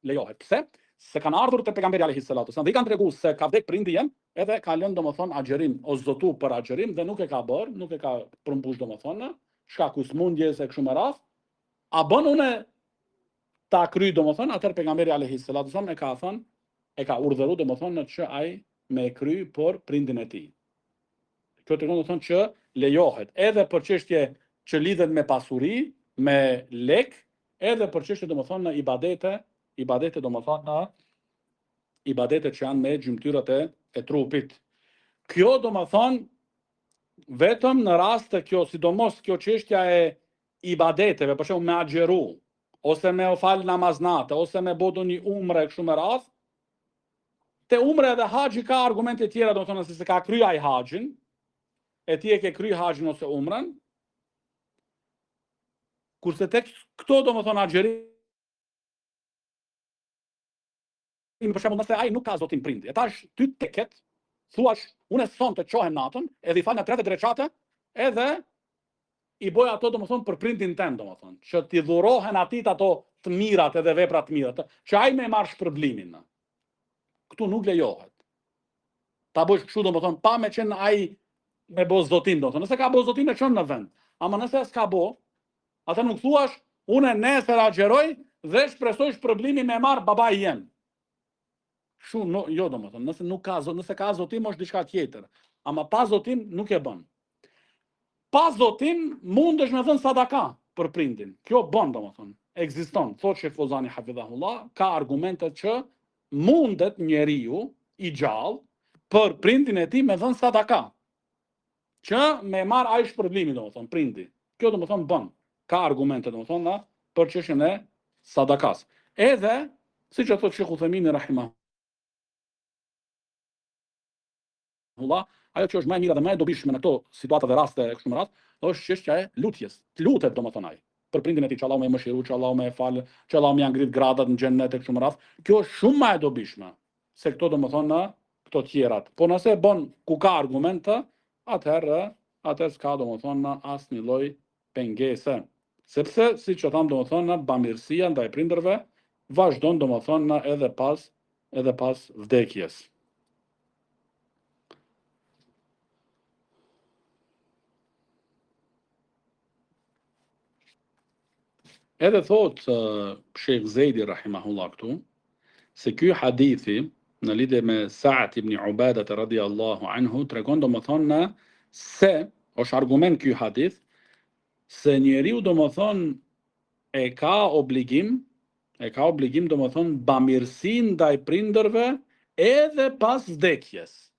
lejohet. Pse? Se kanë ardhur te pejgamberi alayhis salatu wasallam dhe i kanë treguar se ka vdek prindi jem, edhe ka lënë domethënë agjerim ose zotu për agjerim dhe nuk e ka bërë, nuk e ka përmbush domethënë, shkaku smundjes e kështu me radh. A bën unë ta kryj domethënë, atëherë pejgamberi alayhis salatu wasallam e ka thënë, e ka urdhëruar domethënë që ai me kryj për prindin e tij. Kjo tregon domethënë që lejohet edhe për çështje që lidhen me pasuri, me lek, edhe për çështje domethënë ibadete domethënë ibadete që janë me gjymtyrat e trupit. Kjo domethënë vetëm në rast të kjo, sidomos kjo çështja e ibadeteve, për shembull me agjeru, ose me fal namaznate, ose me bë një umre kështu me radh. Te umre dhe haxhi ka argumente tjera, domethënë se ka kry ai haxhin, e ti e ke kry haxhin ose umrën. Kurse tek këto domethënë agjerim për shembull, nëse ai nuk ka zotim prindi, e tash ty teket, thuash, unë sonte çohem natën, edhe I fal në 30 recate, edhe I boj ato domethënë për prindin tënd, domethënë, që t'i dhurohen atit ato të mirat edhe veprat mira, që ai më marr shpërblimin. Këtu nuk lejohet. Ta bësh kështu domethënë pa me qenë ai me bo zotim, domethënë. Nëse ka bo zotim e çon në vend. Ama nëse s'ka bo, atë nuk thuash, unë nesër agjeroj dhe shpresoj shpërblimin me marr babai jem. Kështu jo domethënë, nëse ka zotim është diçka tjetër. Ama pa zotim nuk e bën. Pa zotim mundesh me dhënë sadaka për prindin. Kjo bën domethënë. Ekziston, thotë Sheh Fozani hafidhahullah, ka argumente që mundet njeriu I gjallë për prindin e tij me dhënë sadaka. Që me marr ai shpërblimin domethënë prindi. Kjo domethënë bën. Ka argumente domethënë për çështjen e sadakas. Edhe siç e thotë Sheikh Uthaymeen rahimahullah, ajo që është më e mira dhe më e dobishme në këto situata dhe raste kështu me radhë, është çështja e lutjes. Lutet domethënë ai për prindin e tij, që Allahu më mëshiru, që Allahu më fal, që Allahu më ja ngrit gradat në xhennet e kështu me radhë. Kjo është shumë më e dobishme se këto domethënë këto tjerat. Po nëse bën ku ka argumente, atëherë s'ka domethënë asnjë lloj pengese. Sepse siç e tham domethënë bamirësia ndaj prindërve vazhdon domethënë edhe pas vdekjes. Edhe thot Sheikh Zejdi rahimahullah këtu, se ky hadithi në lidhje me Sa'd ibn Ubadah radhiyallahu anhu tregon domethënë se është argument ky hadith se njeriu domethënë e ka obligim domethënë bamirësi ndaj prindërve edhe pas vdekjes.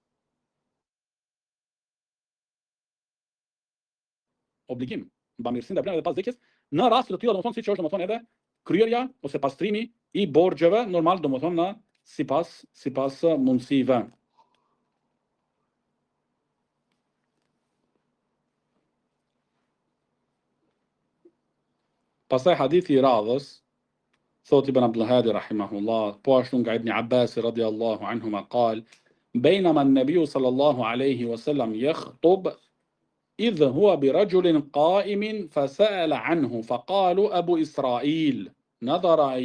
Obligim, bamirësi ndaj prindërve edhe pas vdekjes. Në rast të tilla domethënë siç është domethënë edhe kryerja ose pastrimi I borxheve normal domethënë sipas mundësive. Pastaj hadithi I radhës thot Ibn Abdul Hadi rahimahullah, po ashtu nga Ibn Abbas radhiyallahu anhuma قال بينما النبي صلى الله عليه وسلم يخطب إذ هو برجل قائم فسأل عنه فقالوا أبو إسرائيل نذر أن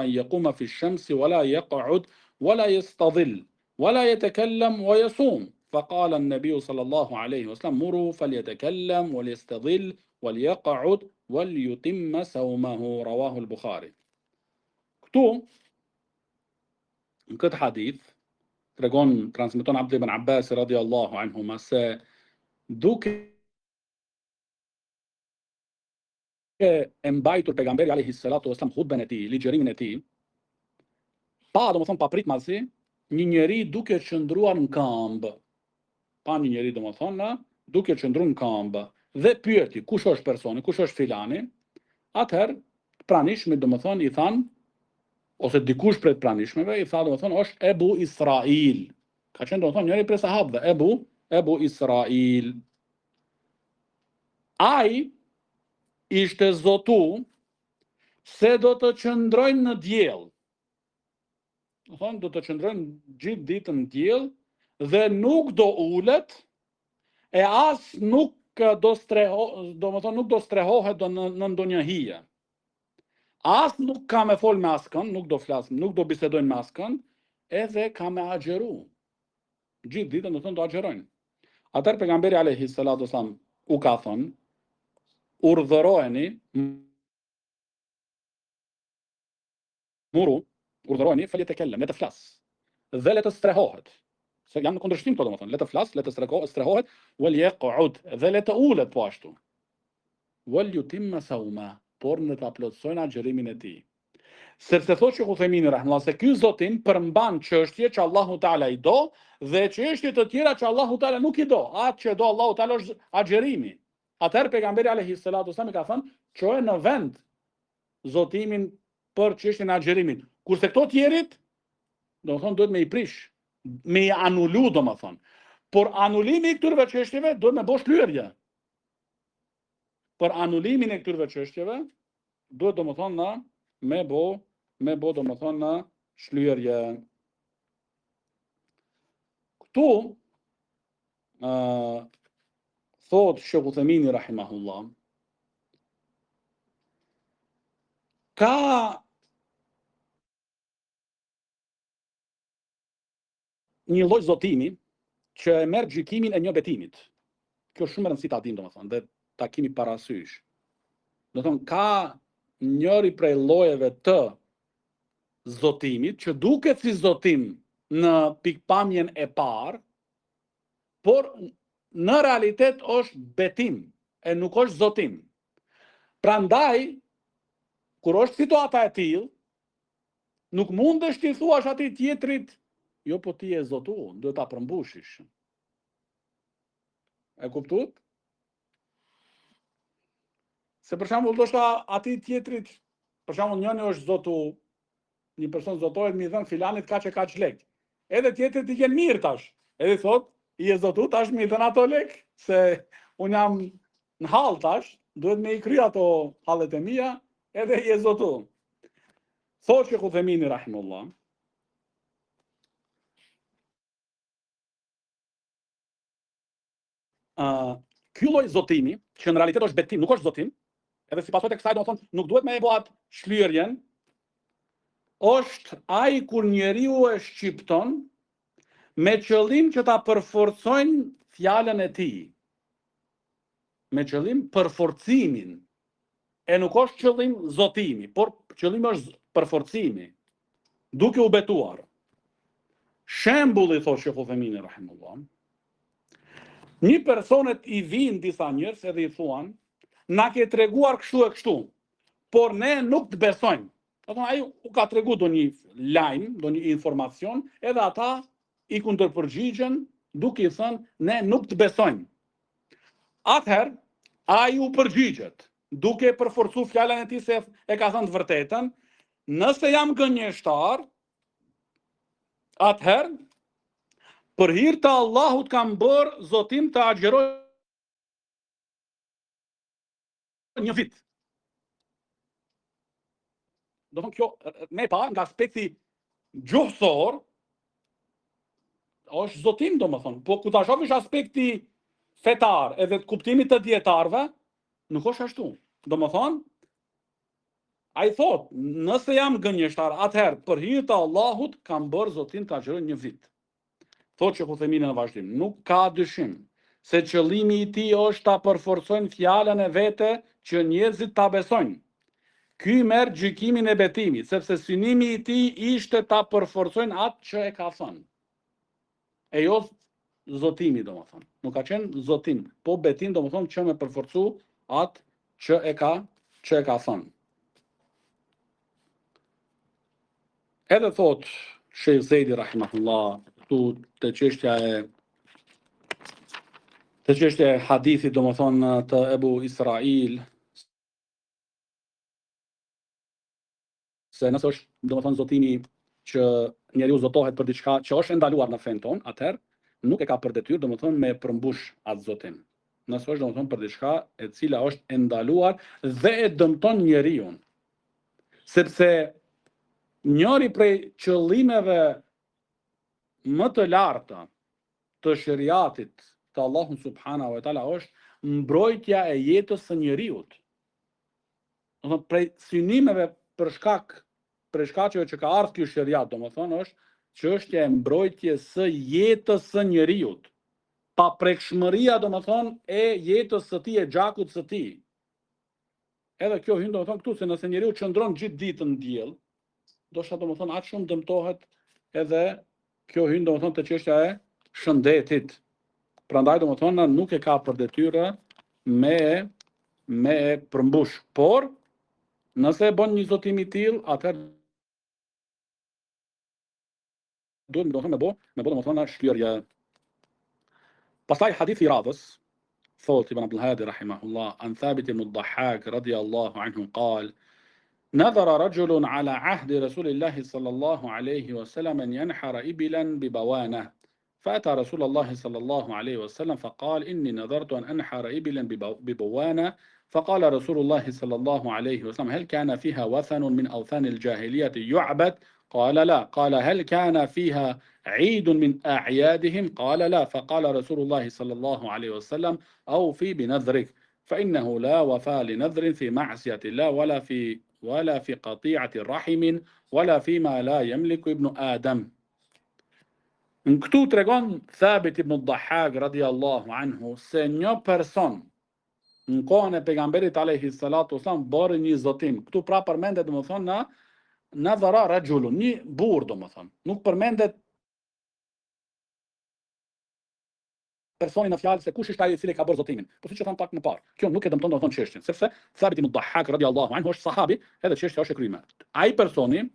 يقوم في الشمس ولا يقعد ولا يستظل ولا يتكلم ويصوم فقال النبي صلى الله عليه وسلم مروا فليتكلم وليستظل وليقعد وليتم صومه رواه البخاري. Këtu në këtë hadith transmeton Abd ibn Abbas radhiyallahu anhuma se duke e mbajtur pejgamberi alayhi salatu wasallam hutben e tij, ligjërimin e tij, pa domethënë pa pritmadhsi, një njeri duke qëndruar në këmbë. Pa një njeri domethënë duke qëndruar në këmbë dhe pyeti kush është personi, kush është filani, atëherë pranishmit domethënë I than ose dikush prej pranishmeve I tha domethënë është Ebu Israil. Ka qenë domethënë njëri prej sahabëve, Ebu Israil. Ai ishte zotu se do të qëndrojnë në diell. Domethënë do të qëndrojnë gjithë ditën në diell dhe nuk do ulet e as nuk do strehohet në ndonjë hije. As nuk ka me fol me askën, nuk do flas, nuk do bisedojnë me askën, edhe ka me agjeru. Gjithë ditën do të agjerojnë. Atëherë pejgamberi alayhi salatu wasallam u ka thënë, urdhërojeni, urdhërojeni, le të kellem, le të flas, dhe le të strehohet. Se janë në kundërshtim këto domethënë, le të flas, le të strehohet, wal yaq'ud, dhe le të ulet po ashtu. Wal yutimma sawma, por në të plotësojnë agjerimin e tij. Sepse thotë Sheikh Uthaymeen rahimahullah se ky zotim përmban çështje që Allahu Teala I do dhe çështje të tjera që Allahu Teala nuk I do. Atë që do Allahu Teala është agjerimi. Atëherë pejgamberi alayhi salatu wasallam ka thënë, çoje në vend zotimin për çështjen e agjerimit. Kurse këto tjerit, domethënë duhet me I prish, me I anulu domethënë. Por anulimi I këtyre çështjeve duhet me bosh lyerje. Për anulimin e këtyre çështjeve duhet domethënë me bo me bo do më thonë në shlyerje. Këtu thot Shekhu Uthemini rahimahullah, ka një lloj zotimi që e merr gjykimin e një betimit. Kjo është shumë e rëndësishme ta dim domethënë, dhe ta kemi parasysh. Do thonë ka njëri prej llojeve të zotimit që duket si zotim në pikpamjen e parë, por në realitet është betim e nuk është zotim. Prandaj, kur është situata e tillë, nuk mundesh t'i thuash atij tjetrit, jo po ti je zotu, duhet ta përmbushish. E kuptuat? Se për shembull ndoshta atij tjetrit, për shembull njëri është zotu, një person zotohet mi dhën filanit kaq e kaq lek. Edhe tjetrit i ken mirë tash. Edhe thot, i e zotu tash mi dhën ato lek, se un jam në hall tash, duhet me i kry ato hallet e mia, edhe i e zotu. Thot që Uthemini rahimullah, ky lloj zotimi, që në realitet është betim, nuk është zotim, edhe si pasojë të kësaj do të thonë, nuk duhet me e bëhat shlyerjen, është ai kur njeriu e shqipton me qëllim që ta përforcojnë fjalën e tij. Me qëllim përforcimin. E nuk është qëllim zotimi, por qëllimi është përforcimi, duke u betuar. Shembulli, thotë Shekhu Uthemini rahimullah, një personet i vinë disa njerëz edhe i thuan, na ke treguar kështu e kështu, por ne nuk të besojmë. Ai u ka tregu do një lajm, do një informacion, edhe ata i kundërpërgjigjen duke i thënë ne nuk të besojmë. Atëherë, ai u përgjigjet, duke përforcu fjalën e tij se e ka thënë të vërtetën, nëse jam gënjeshtar, atëherë, për hir të Allahut kam bërë zotim të agjeroj një vit. Do thonë kjo, me pa, nga aspekti gjuhësor, është zotim, do më thonë, po ku ta shofish aspekti fetar edhe të kuptimit të dietarëve, nuk është ashtu. Do më thonë, ai thot, nëse jam gënjeshtar, atëherë për hir të Allahut kam bërë zotim të agjeroj një vit. Thot që Uthemini në vazhdim, nuk ka dyshim se qëllimi i tij është ta përforcojnë fjalën e vete që njerëzit ta besojnë. Ky merr gjykimin e betimit, sepse synimi i tij ishte ta përforcojnë atë që e ka thënë. E jo zotimi, domethënë. Nuk ka qenë zotim, po betim, domethënë që me përforcu atë që e ka thënë. Edhe thot Sheikh Zejdi rahimahullah, këtu te çështja e hadithit, domethënë të Ebu Israil, se nëse është, domethënë, zotimi që njeriu zotohet për diçka që është ndaluar në fen ton, atëherë nuk e ka për detyrë, domethënë, me përmbush atë zotim. Nëse është, domethënë, për diçka e cila është ndaluar dhe e dëmton njeriu. Sepse njëri prej qëllimeve më të larta të shariatit të Allahut subhanahu wa taala është mbrojtja e jetës së njeriut. Domethënë, prej synimeve për shkaqeve që ka ardhur ky shariat, domethënë është çështja e mbrojtjes së jetës së njeriut. Pa prekshmëria, domethënë, e jetës së tij, e gjakut së tij. Edhe kjo hyn, domethënë, këtu se nëse njeriu qëndron gjithë ditën në diell, ndoshta domethënë aq shumë dëmtohet, edhe kjo hyn, domethënë, te çështja e shëndetit. Prandaj domethënë nuk e ka për detyrë me përmbush, por nëse bën një zotim i tillë, atëherë duhet domethënë me bë domethënë shlyerje. Pastaj hadithi i radhës, thot Ibn Abdul Hadi rahimahullah, an Thabit ibn al-Dhahhak radiyallahu anhu قال نظر رجل على عهد رسول الله صلى الله عليه وسلم أن ينحر إبلا ببوانة فأتى رسول الله صلى الله عليه وسلم فقال إني نظرت أن أنحر إبلا ببوانة فقال رسول الله صلى الله عليه وسلم هل كان فيها وثن من أوثان الجاهلية يعبد؟ قال لا. قال هل كان فيها عيد من أعيادهم؟ قال لا. فقال رسول الله صلى الله عليه وسلم أوفي بنذرك فإنه لا وفاء لنذر في معصية الله ولا في قطيعة رحم ولا فيما لا يملك ابن آدم. Në këtu tregon Thabit ibn Dhahhak radiallahu anhu se një person në kohën e pejgamberit alayhi salatu wasallam bëri një zotim. Këtu pra përmendet domethënë në dhara rajulun, një burr domethënë. Nuk përmendet personi në fjalë se kush është ai i cili ka bërë zotimin. Po siç e tham pak më parë, kjo nuk e dëmton domethënë çështjen, sepse Thabit ibn Dhahhak radiallahu anhu është sahabi, edhe çështja është e kryme. Ai personi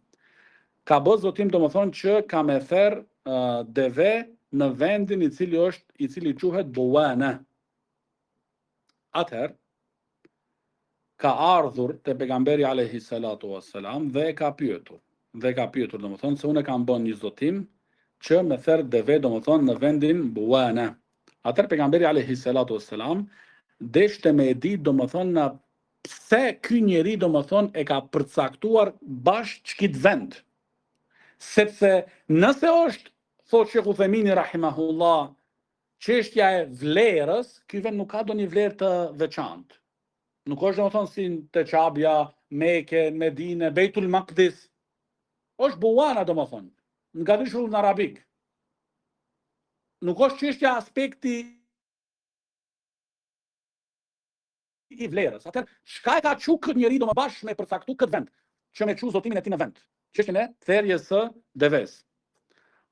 ka bërë zotim domethënë që ka me therr deve në vendin i cili quhet Buwana. Atëherë ka ardhur te pejgamberi alayhi salatu wassalam dhe ka pyetur domethënë se unë kam bën një zotim që me therr deve domethënë në vendin Buwana. Atëherë pejgamberi alayhi salatu wassalam deshte me ditë domethënë pse ky njeri domethënë e ka përcaktuar bashkë ç'kit vend. Sepse nëse është, thot Sheikh Uthemini rahimahullah, çështja e vlerës, ky vend nuk ka ndonjë vlerë të veçantë. Nuk është domethënë si te Çabja, Mekë, Medinë, Beitul Maqdis. Është Buwana domethënë, nga dishur në arabik. Nuk është çështja aspekti i vlerës. Atëherë, çka e ka çu këtë njeri do më bashkë me përcaktu këtë vend, që me çu zotimin e tij në vend. Çështjen e therrjes së deves.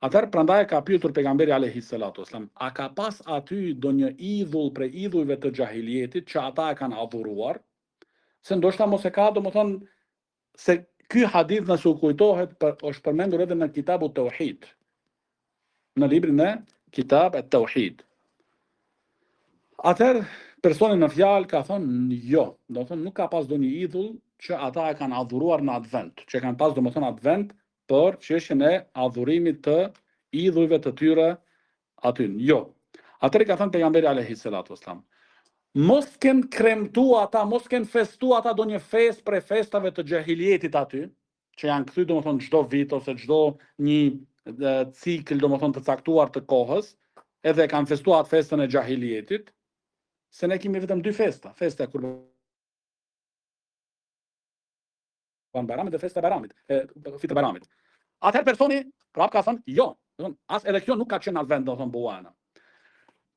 Atëherë prandaj ka pyetur pejgamberi alayhi salatu wasallam, a ka pas aty ndonjë idhull prej idhujve të xahilietit që ata e kanë adhuruar? Se ndoshta mos e ka, domethënë se ky hadith nëse u kujtohet është përmendur edhe në Kitabu Tauhid. Në librin e Kitab at-Tauhid. Atëherë personi në fjalë ka thonë jo, domethënë nuk ka pas ndonjë idhull që ata e kanë adhuruar në atë vend, që kanë pas domethënë atë vend për çështjen e adhurimit të idhujve të tyre aty. Jo. Atëherë ka thënë pejgamberi alayhi salatu wasallam, mos ken kremtu ata, mos ken festu ata ndonjë festë për festave të xahilietit aty, që janë kthy domethënë çdo vit ose çdo një cikël domethënë të caktuar të kohës, edhe kanë festuar atë festën e xahilietit, se ne kemi vetëm dy festa, festa e Kurban Bayramit dhe festa e Bayramit, fitë e Bayramit. Atëherë personi prap ka thënë jo, as edhe kjo nuk ka qenë atë vend domethënë Buwana.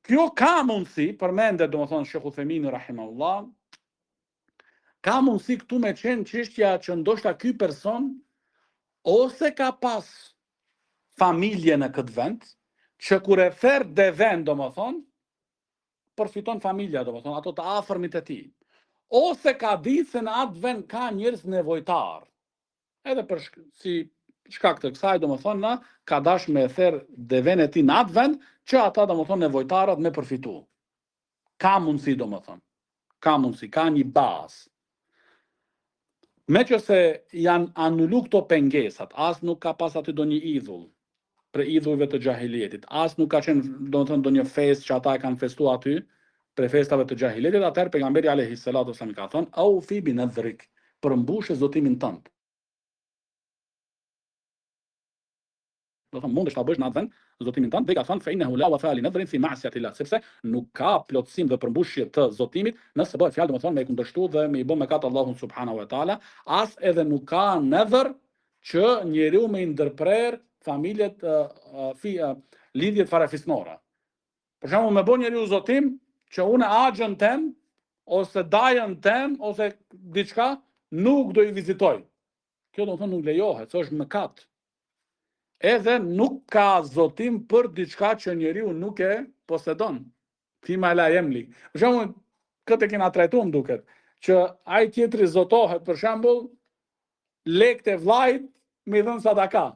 Kjo ka mundësi, përmendet domethënë Sheikh Uthemini rahimahullah, ka mundësi këtu me qenë çështja që ndoshta ky person ose ka pas familje në këtë vend, që kur e therr deven domethënë përfiton familja domethënë ato të afërmit e tij. Ose ka ditë se në atë vend ka njerëz nevojtar. Edhe për si shkak të kësaj domethënë ka dash me therr deven e tij në atë vend që ata domethënë nevojtarët me përfitu. Ka mundësi domethënë. Ka mundësi, ka një bazë. Meqense janë anulu këto pengesat, as nuk ka pas aty ndonjë idhull për idhujve të xahilietit, as nuk ka qenë domethënë ndonjë festë që ata e kanë festuar aty për festave të xahilietit, atëherë pejgamberi alayhi salatu wasallam ka thonë au fi binadhrik, përmbushë zotimin tënd. Do të mundesh ta bësh në atë vend zotimin tënd, dhe ka thënë fe innehu la wafa li nadhrin fi ma'siyati Allah, sepse nuk ka plotësim dhe përmbushje të zotimit nëse bëhet fjalë domethënë me kundërshtuar dhe me i bën mëkat Allahun subhanahu wa taala, as edhe nuk ka nadhër që njeriu me ndërprer familjet lidhjet farafisnore. Për shembull, me bën njeriu zotim që unë axhën tem ose dajën tem ose diçka nuk do i vizitoj. Kjo domethënë nuk lejohet, se është mëkat. Edhe nuk ka zotim për diçka që njeriu nuk e posedon. Fima la yemlik. Për shembull, këtë kena trajtuar duket, që ai tjetri zotohet, për shembull, lekët e vllajt me dhën sadaka.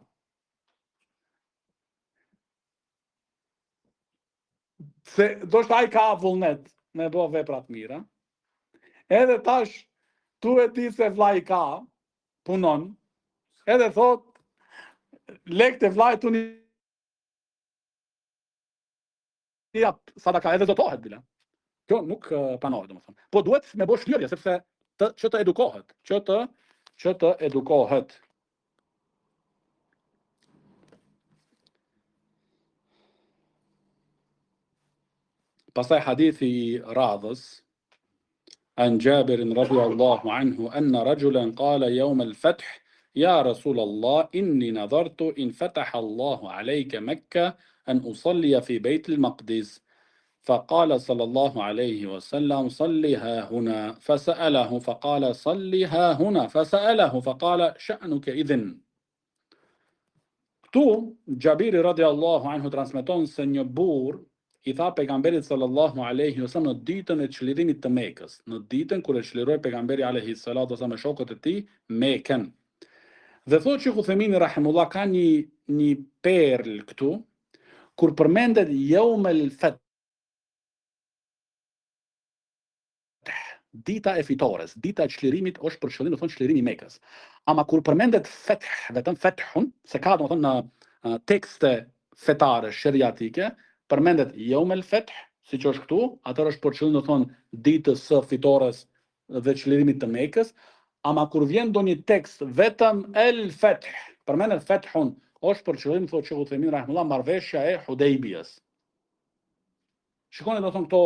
Se do shta ai ka vullnet me bo vepra të mira. Edhe tash tu e di se vllai ka, punon, edhe thot lekët e vllajt unë jap sadaka, edhe zotohet bila. Kjo nuk pranohet, domethënë. Po duhet me bësh shtyrje sepse që të edukohet, që të edukohet. Pastaj hadithi I radhës عن جابر رضي الله عنه أن رجلا قال يوم الفتح يا رسول الله إني نظرت إن فتح الله عليك مكة أن أصلي في بيت المقدس فقال صلى الله عليه وسلم صلها هنا فسأله فقال صلها هنا فسأله فقال شأنك إذن. Këtu Gjabiri radiallahu anhu transmeton se një burr I tha pejgamberit sallallahu alaihi wasallam në ditën e çlirimit të Mekës, në ditën kur e çliroi pejgamberi alaihi salatu wasallam me shokët e tij Mekën. Dhe thotë që Uthemini rahimullah ka një perl këtu kur përmendet Yawm al-Fath, dita e fitores, dita e çlirimit është për qëllim të thonë çlirimi I Mekës. Ama kur përmendet Fath, vetëm Fathun, se ka domethënë në tekste fetare sheriatike, përmendet Yawm al-Fath, siç është këtu, atëherë është për qëllim të thonë ditës së fitores dhe çlirimit të Mekës, ama kur vjen ndonjë tekst vetëm al-Fath, përmendet Fathun, është për qëllim thotë Sheikh Uthaymin rahimullah marrëveshja e Hudejbiyes. Shikoni domethënë këto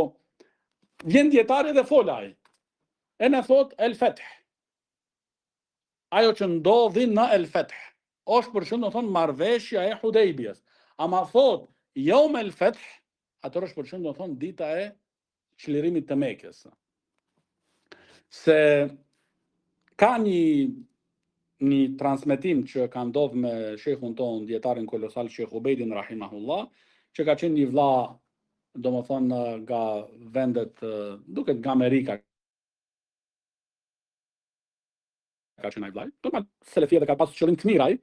vjen dietari dhe fol ai. E në thot al-Fath. Ajo që ndodhi në al-Fath është për qëllim të thonë marrëveshja e Hudejbiyes. Ama thot Yawm al-Fath, atëherë është për qëllim të thonë dita e çlirimit të Mekës. Se ka një transmetim që ka ndodhur me shehun ton, dietarin kolosal Sheikh Ubejdin rahimahullah, që ka qenë një vlla, domethënë nga vendet duket nga Amerika. Ka qenë ai vllai, normal selefia dhe ka pasur qëllim të mirë ai,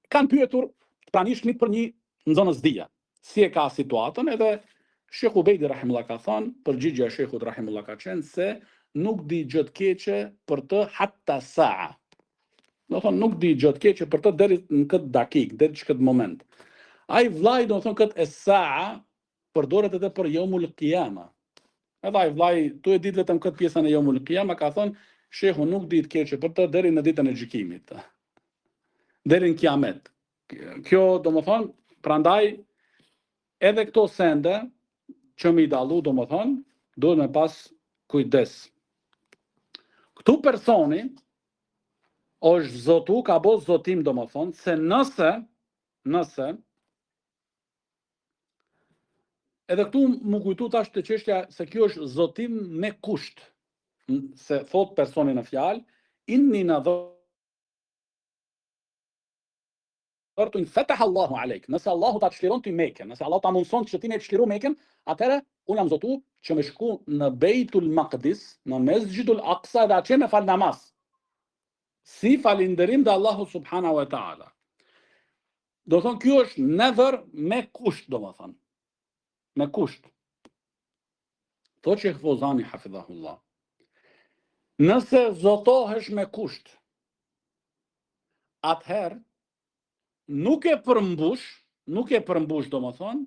kanë pyetur pranishmit për një nxënës dia. Si e ka situatën, edhe Sheikh Ubejdi rahimullah ka thënë, përgjigjja e Sheikhut rahimullah ka qenë se nuk di gjë të keqe për të hatta saa. Do thonë nuk di gjë të keqe për të deri në këtë dakik, deri në këtë moment. Ai vllai do thonë këtë saa përdoret edhe për Yawmul Qiyama. Edhe ai vllai, tu e ditë vetëm këtë pjesën e Yawmul Qiyama, ka thënë Shehu nuk di të keqe për të deri në ditën e gjykimit. Deri në Kiamet. Kjo domethënë, prandaj edhe këto sende që mi dallu domethënë, duhet me pas kujdes. Këtu personi është zotu, ka bo zotim domethënë, se nëse edhe këtu më kujtu tash të çështja se kjo është zotim me kusht. Se thot personi në fjalë, inni nadhartu in fataha Allahu alejk. Nëse Allahu ta çliron ti Mekën, nëse Allahu ta mundson që ti me çliru Mekën, atëherë unë jam zotu që me shku në Beitul Maqdis, në Mesjidul Aqsa dhe atje me fal namaz. Si falinderim dhe Allahu subhanahu wa taala. Do thonë kjo është nadhër me kusht, domethënë. Me kusht. Thotë Sheikh Fozani hafidhahullah. Nëse zotohesh me kusht, atëherë nuk e përmbush domethënë,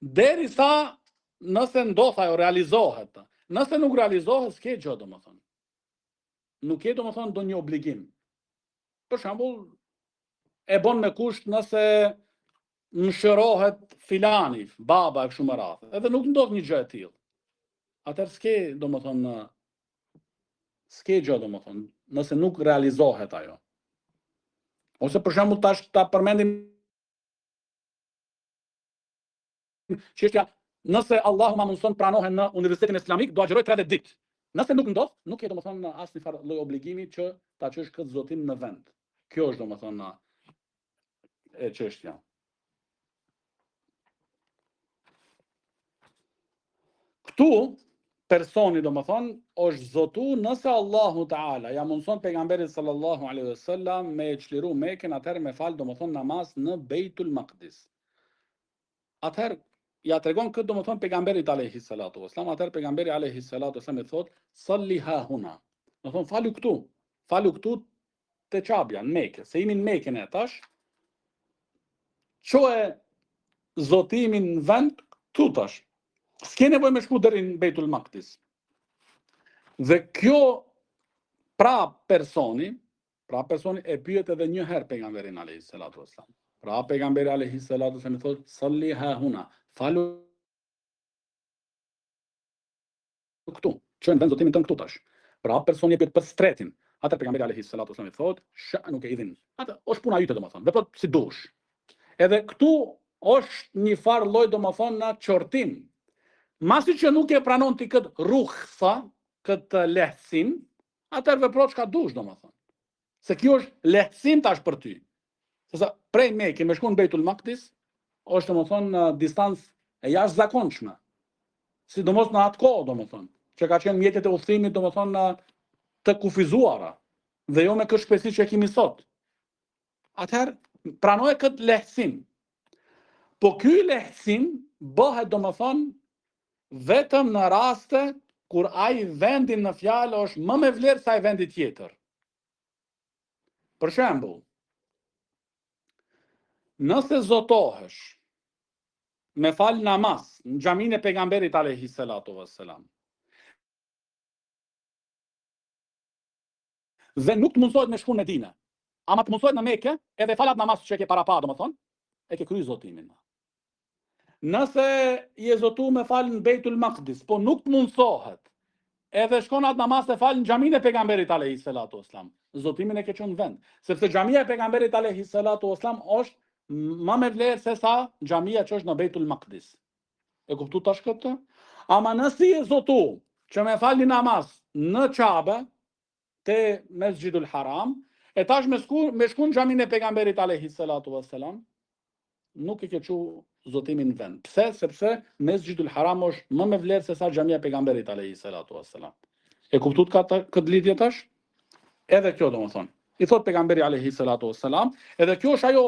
derisa nëse ndodh ajo realizohet. Nëse nuk realizohet, s'ke gjë domethënë. Nuk ke domethënë ndonjë obligim. Për shembull, e bën me kusht nëse mshërohet filani, baba e kështu me radhë, edhe nuk ndodh një gjë e tillë. Atëherë s'ke domethënë s'ke gjë domethënë, nëse nuk realizohet ajo. Ose për shembull tash ta përmendim çështja, nëse Allahu ma mundson pranohen në Universitetin Islamik, do agjeroj 30 ditë. Nëse nuk ndodh, nuk ke domethënë asnjë farë lloj obligimi që ta çësh këtë zotim në vend. Kjo është domethënë e çështja. Këtu personi domethënë është zotu nëse Allahu Teala ja mundson pejgamberit sallallahu alaihi wasallam me çliru Mekën, atëherë me fal domethënë namaz në Beitul Maqdis. Atëherë ja tregon këtë domethënë pejgamberit alayhi salatu wasallam, atëherë pejgamberi alayhi salatu wasallam i thotë salliha huna. Domethënë falu këtu te Çabja në Mekë, se jemi në Mekën e tash. Çoe zotimin në vend këtu tash. s'ke nevojë me shku deri në Beitul Maqdis. Dhe kjo personi e pyet edhe një herë pejgamberin alayhi salatu wassalam. Pra pejgamberi alayhi salatu wassalam i thotë salli ha huna, falu këtu. Çon vend zotimin tën këtu tash. Pra personi e pyet për stretin. Atë pejgamberi alayhi salatu wassalam i thotë sha'nu ke idhin. Atë është puna jote domethënë. Vepro si dush. Edhe këtu është një farë lloj domethënë na çortim. Masi që nuk e pranon ti këtë rukhsa, këtë lehtësim, atëherë vepro çka dush domethënë. Se kjo është lehtësim tash për ty. Sesa prej Mekë me shkon në Beitul Maqdis është domethënë distancë e jashtëzakonshme. Sidomos në atë kohë domethënë, që ka qenë mjetet e udhëtimit domethënë të kufizuara dhe jo me këtë shpejtësi që e kemi sot. Atëherë pranoje këtë lehtësim. Po ky lehtësim bëhet domethënë vetëm në raste kur ai vendi në fjalë është më me vlerë se ai vendi tjetër. Për shembull, nëse zotohesh me fal namaz në xhaminë e pejgamberit alayhi salatu wassalam, dhe nuk të mundsohet me shku në Medinë, ama të mundsohet në Mekë, edhe falat namaz që e ke para pa, domethënë, e ke kryer zotimin. Nëse je zotu me fal në Beitul Maqdis, po nuk të mundsohet, edhe shkon atë namaz të fal në xhaminë e pejgamberit alayhi salatu wassalam, zotimin e ke çon në vend, sepse xhamia e pejgamberit alayhi salatu wassalam është më me vlerë se sa xhamia që është në Beitul Maqdis. E kuptu tash këtë? Ama nëse je zotu që me fal një namaz në Kabe, te Mesjidul Haram, e tash me shku në xhaminë e pejgamberit alayhi salatu wassalam, nuk e ke çu zotimin në vend. Pse? Sepse Mesjidul Haram është më me vlerë se sa xhamia e pejgamberit alayhi salatu wassalam. E kuptuat këtë lidhje tash? Edhe kjo domethënë. I thot pejgamberi alayhi salatu wassalam, edhe kjo është ajo,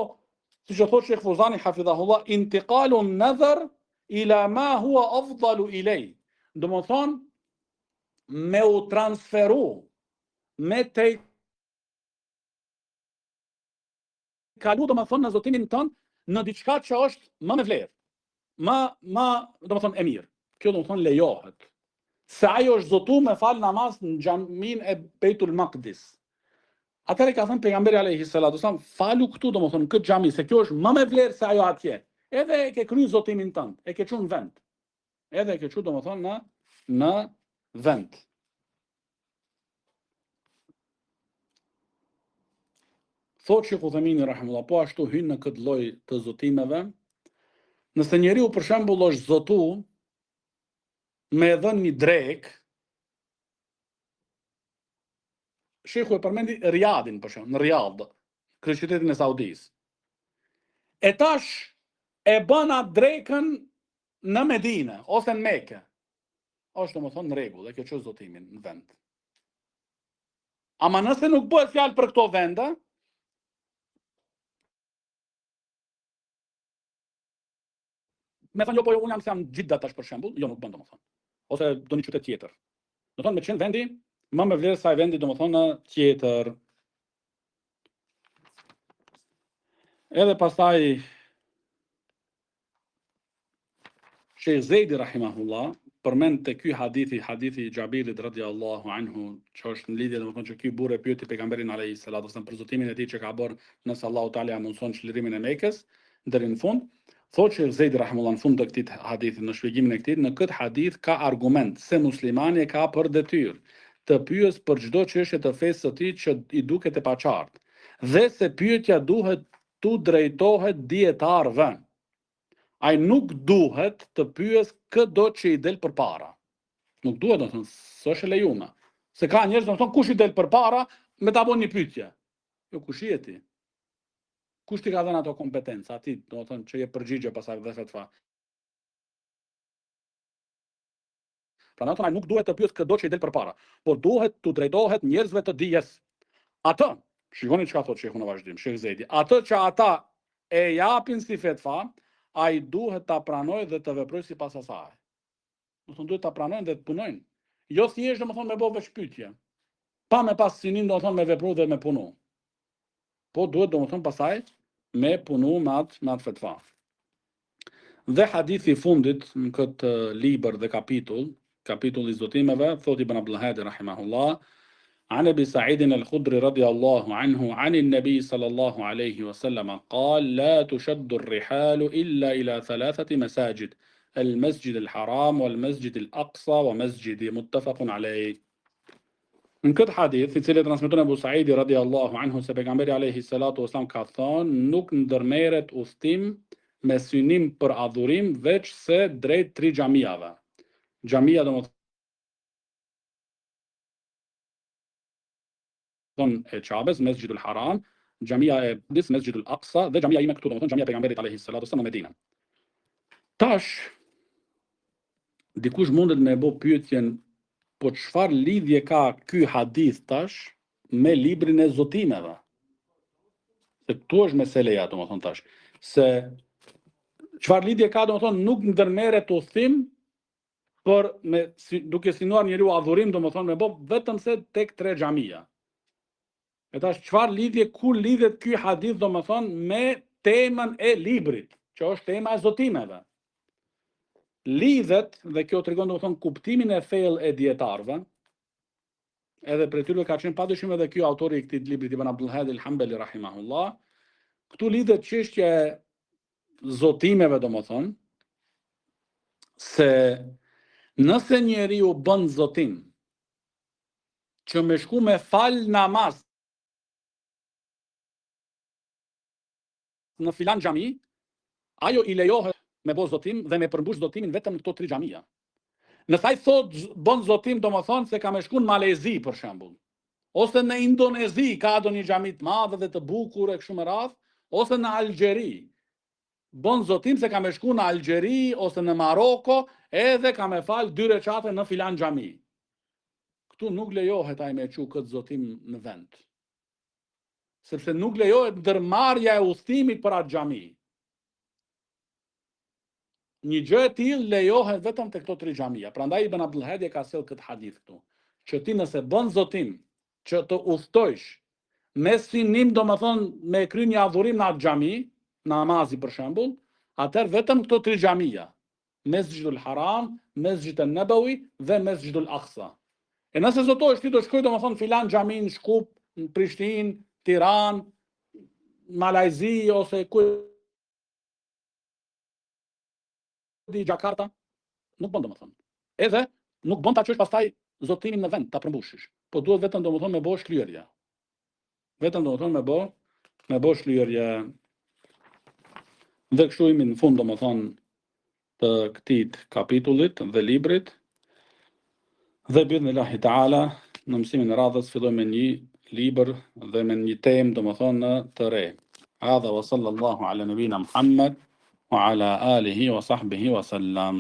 siç e thot Sheikh Fuzani hafidhahullah, intiqalun nadhar ila ma huwa afdalu ilay. Domethënë me u transferu, me te kalu domethënë në zotimin tonë në diçka që është më me vlerë, më domethënë e mirë. Kjo domethënë lejohet. Se ajo është zotu me fal namaz në xhaminë e Beitul Maqdis. Atëherë ka thënë pejgamberi alayhi salatu wasallam, falu këtu domethënë këtë xhami, se kjo është më me vlerë se ajo atje. Edhe e ke kryer zotimin tënd, e ke çuar në vend. Edhe e ke çuar domethënë në vend. Thot Sheikh Uthaymini rahimullah, po ashtu hyn në këtë lloj të zotimeve, nëse njeriu për shembull është zotu me dhënë një drek, Sheikhu e përmendi Riyadin për shembull, në Riyadh, kryeqytetin e Saudis. E tash e bën atë drekën në Medinë ose në Mekë. Është domethënë në rregull, e ke çuar zotimin në vend. Ama nëse nuk bëhet fjalë për këto vende, me thënë jo, po unë jam Gjidda tash për shembull, jo nuk bën domethënë. Ose do një qytet tjetër. Do thonë me qenë vendi, më me vlerë sa vendi domethënë tjetër. Edhe pastaj Sheikh Zejdi rahimahullah përmend te ky hadithi i Xhabirit radhiyallahu anhu, që është në lidhje domethënë që ky burrë pyeti pejgamberin alayhi salatu wasallam për zotimin e tij që ka bërë nëse Allahu Teala ia mundson çlirimin e Mekës deri në fund. Thotë Sheikh Zejdi rahimahullah në fund të këtij hadithi, në shpjegimin e këtij, në këtë hadith ka argument se muslimani ka për detyrë të pyes për çdo çështje të fesë së tij që i duket e paqartë, dhe se pyetja duhet tu drejtohet dietarëve. Ai nuk duhet të pyes çdo që i del përpara. Nuk duhet, domethënë, s'është e lejuar. Se ka njerëz domethënë kush i del përpara me ta bënë një pyetje. Jo, kush je ti? Kush ti ka dhënë ato kompetenca aty, domethënë që je përgjigje pasaj dhe fatfa. Prandaj ai nuk duhet të pyes çdo që i del përpara, por duhet të drejtohet njerëzve të dijes. Atë, shikoni çka thotë Sheikhu në vazhdim, Sheikh Zejdi, atë që ata e japin si fetva, ai duhet ta pranojë dhe të veprojë sipas asaj. Domethënë duhet ta pranojnë dhe të punojnë. Jo thjesht domethënë me bëvë veç pyetje. Pa me pas sinin domethënë me vepru dhe me punu. Po duhet domethënë pasaj me punu me atë fetva. Dhe hadithi fundit në këtë libër dhe kapitulli zotimeve, thot Ibn Abdul Hadi rahimahullah, عن أبي سعيد الخدري رضي الله عنه عن النبي صلى الله عليه وسلم قال لا تشد الرحال إلا إلى 3 مساجد المسجد الحرام والمسجد الأقصى ومسجد متفق عليه. Në këtë hadith, i cili transmeton Abu Saidi radiallahu anhu se pejgamberi alayhi salatu wasalam ka thonë, nuk ndërmerret udhtim me synim për adhurim veç se drejt 3 xhamiave. Xhamia domethënë e Qabes, Mesgjidul Haram, xhamia e Dis, Mesgjidul Aqsa dhe xhamia ime këtu, domethënë xhamia e pejgamberit alayhi salatu wasalam në Medinë. Tash dikush mundet me bë pyetjen, po çfarë lidhje ka ky hadith tash me librin e zotimeve? Se këtu është meseleja, domethënë tash, se çfarë lidhje ka, domethënë nuk ndërmerret udhtim për duke synuar njeriu adhurim, domethënë me bë vetëm se tek 3 xhamia. E tash çfarë lidhje, ku lidhet ky hadith domethënë me temën e librit, që është tema e zotimeve? Lidhet, dhe kjo tregon domethënë kuptimin e thellë e dietarëve, edhe për tyre ka qenë padyshim edhe ky autori i këtij libri Ibn Abdul Hadi al-Hanbali rahimahullah. Këtu lidhet çështja e zotimeve, domethënë se nëse njeriu bën zotim që me shku me fal namaz në filan xhami, ajo i lejohet me bë zotim dhe me përmbush zotimin vetëm në këto 3 xhamia. Nëse ai thot bën zotim, domethënë se ka me shku në Malezi për shembull, ose në Indonezi ka ndonjë xhami të madhe dhe të bukur e kështu me radhë, ose në Algjeri. Bën zotim se ka me shku në Algjeri ose në Maroko, edhe ka me fal 2 recate në filan xhami. Këtu nuk lejohet ai me çu këtë zotim në vend. Sepse nuk lejohet ndërmarrja e udhëtimit për atë xhami. Një gjë e tillë lejohet vetëm te këto 3 xhamia. Prandaj Ibn Abdul Hadi ka sjell këtë hadith këtu, që ti nëse bën zotim që të udhtojsh me synim, domethënë me kry një adhurim në atë xhami, namazi për shembull, atëherë vetëm këto 3 xhamia, Mesgjidul Haram, Mesgjid an-Nabawi dhe Mesgjidul Aqsa. E nëse zotohesh ti do shkoj domethënë filan xhami në Shkup, në Prishtinë, Tiranë, Malajzi ose ku di Jakarta, nuk bën domethënë. Edhe nuk bën ta çosh pastaj zotimin në vend, ta përmbushish. Po duhet vetëm domethënë me bësh shlyerje. Vetëm domethënë me bësh shlyerje. Dhe kështu jemi në fund domethënë të këtij kapitullit dhe librit. Dhe bi'idhnillahi ta'ala, në mësimin e radhës fillojmë me një libër dhe me një temë domethënë të re. Hadha wa sallallahu ala nabina Muhammad wa ala alihi wa sahbihi wa sallam.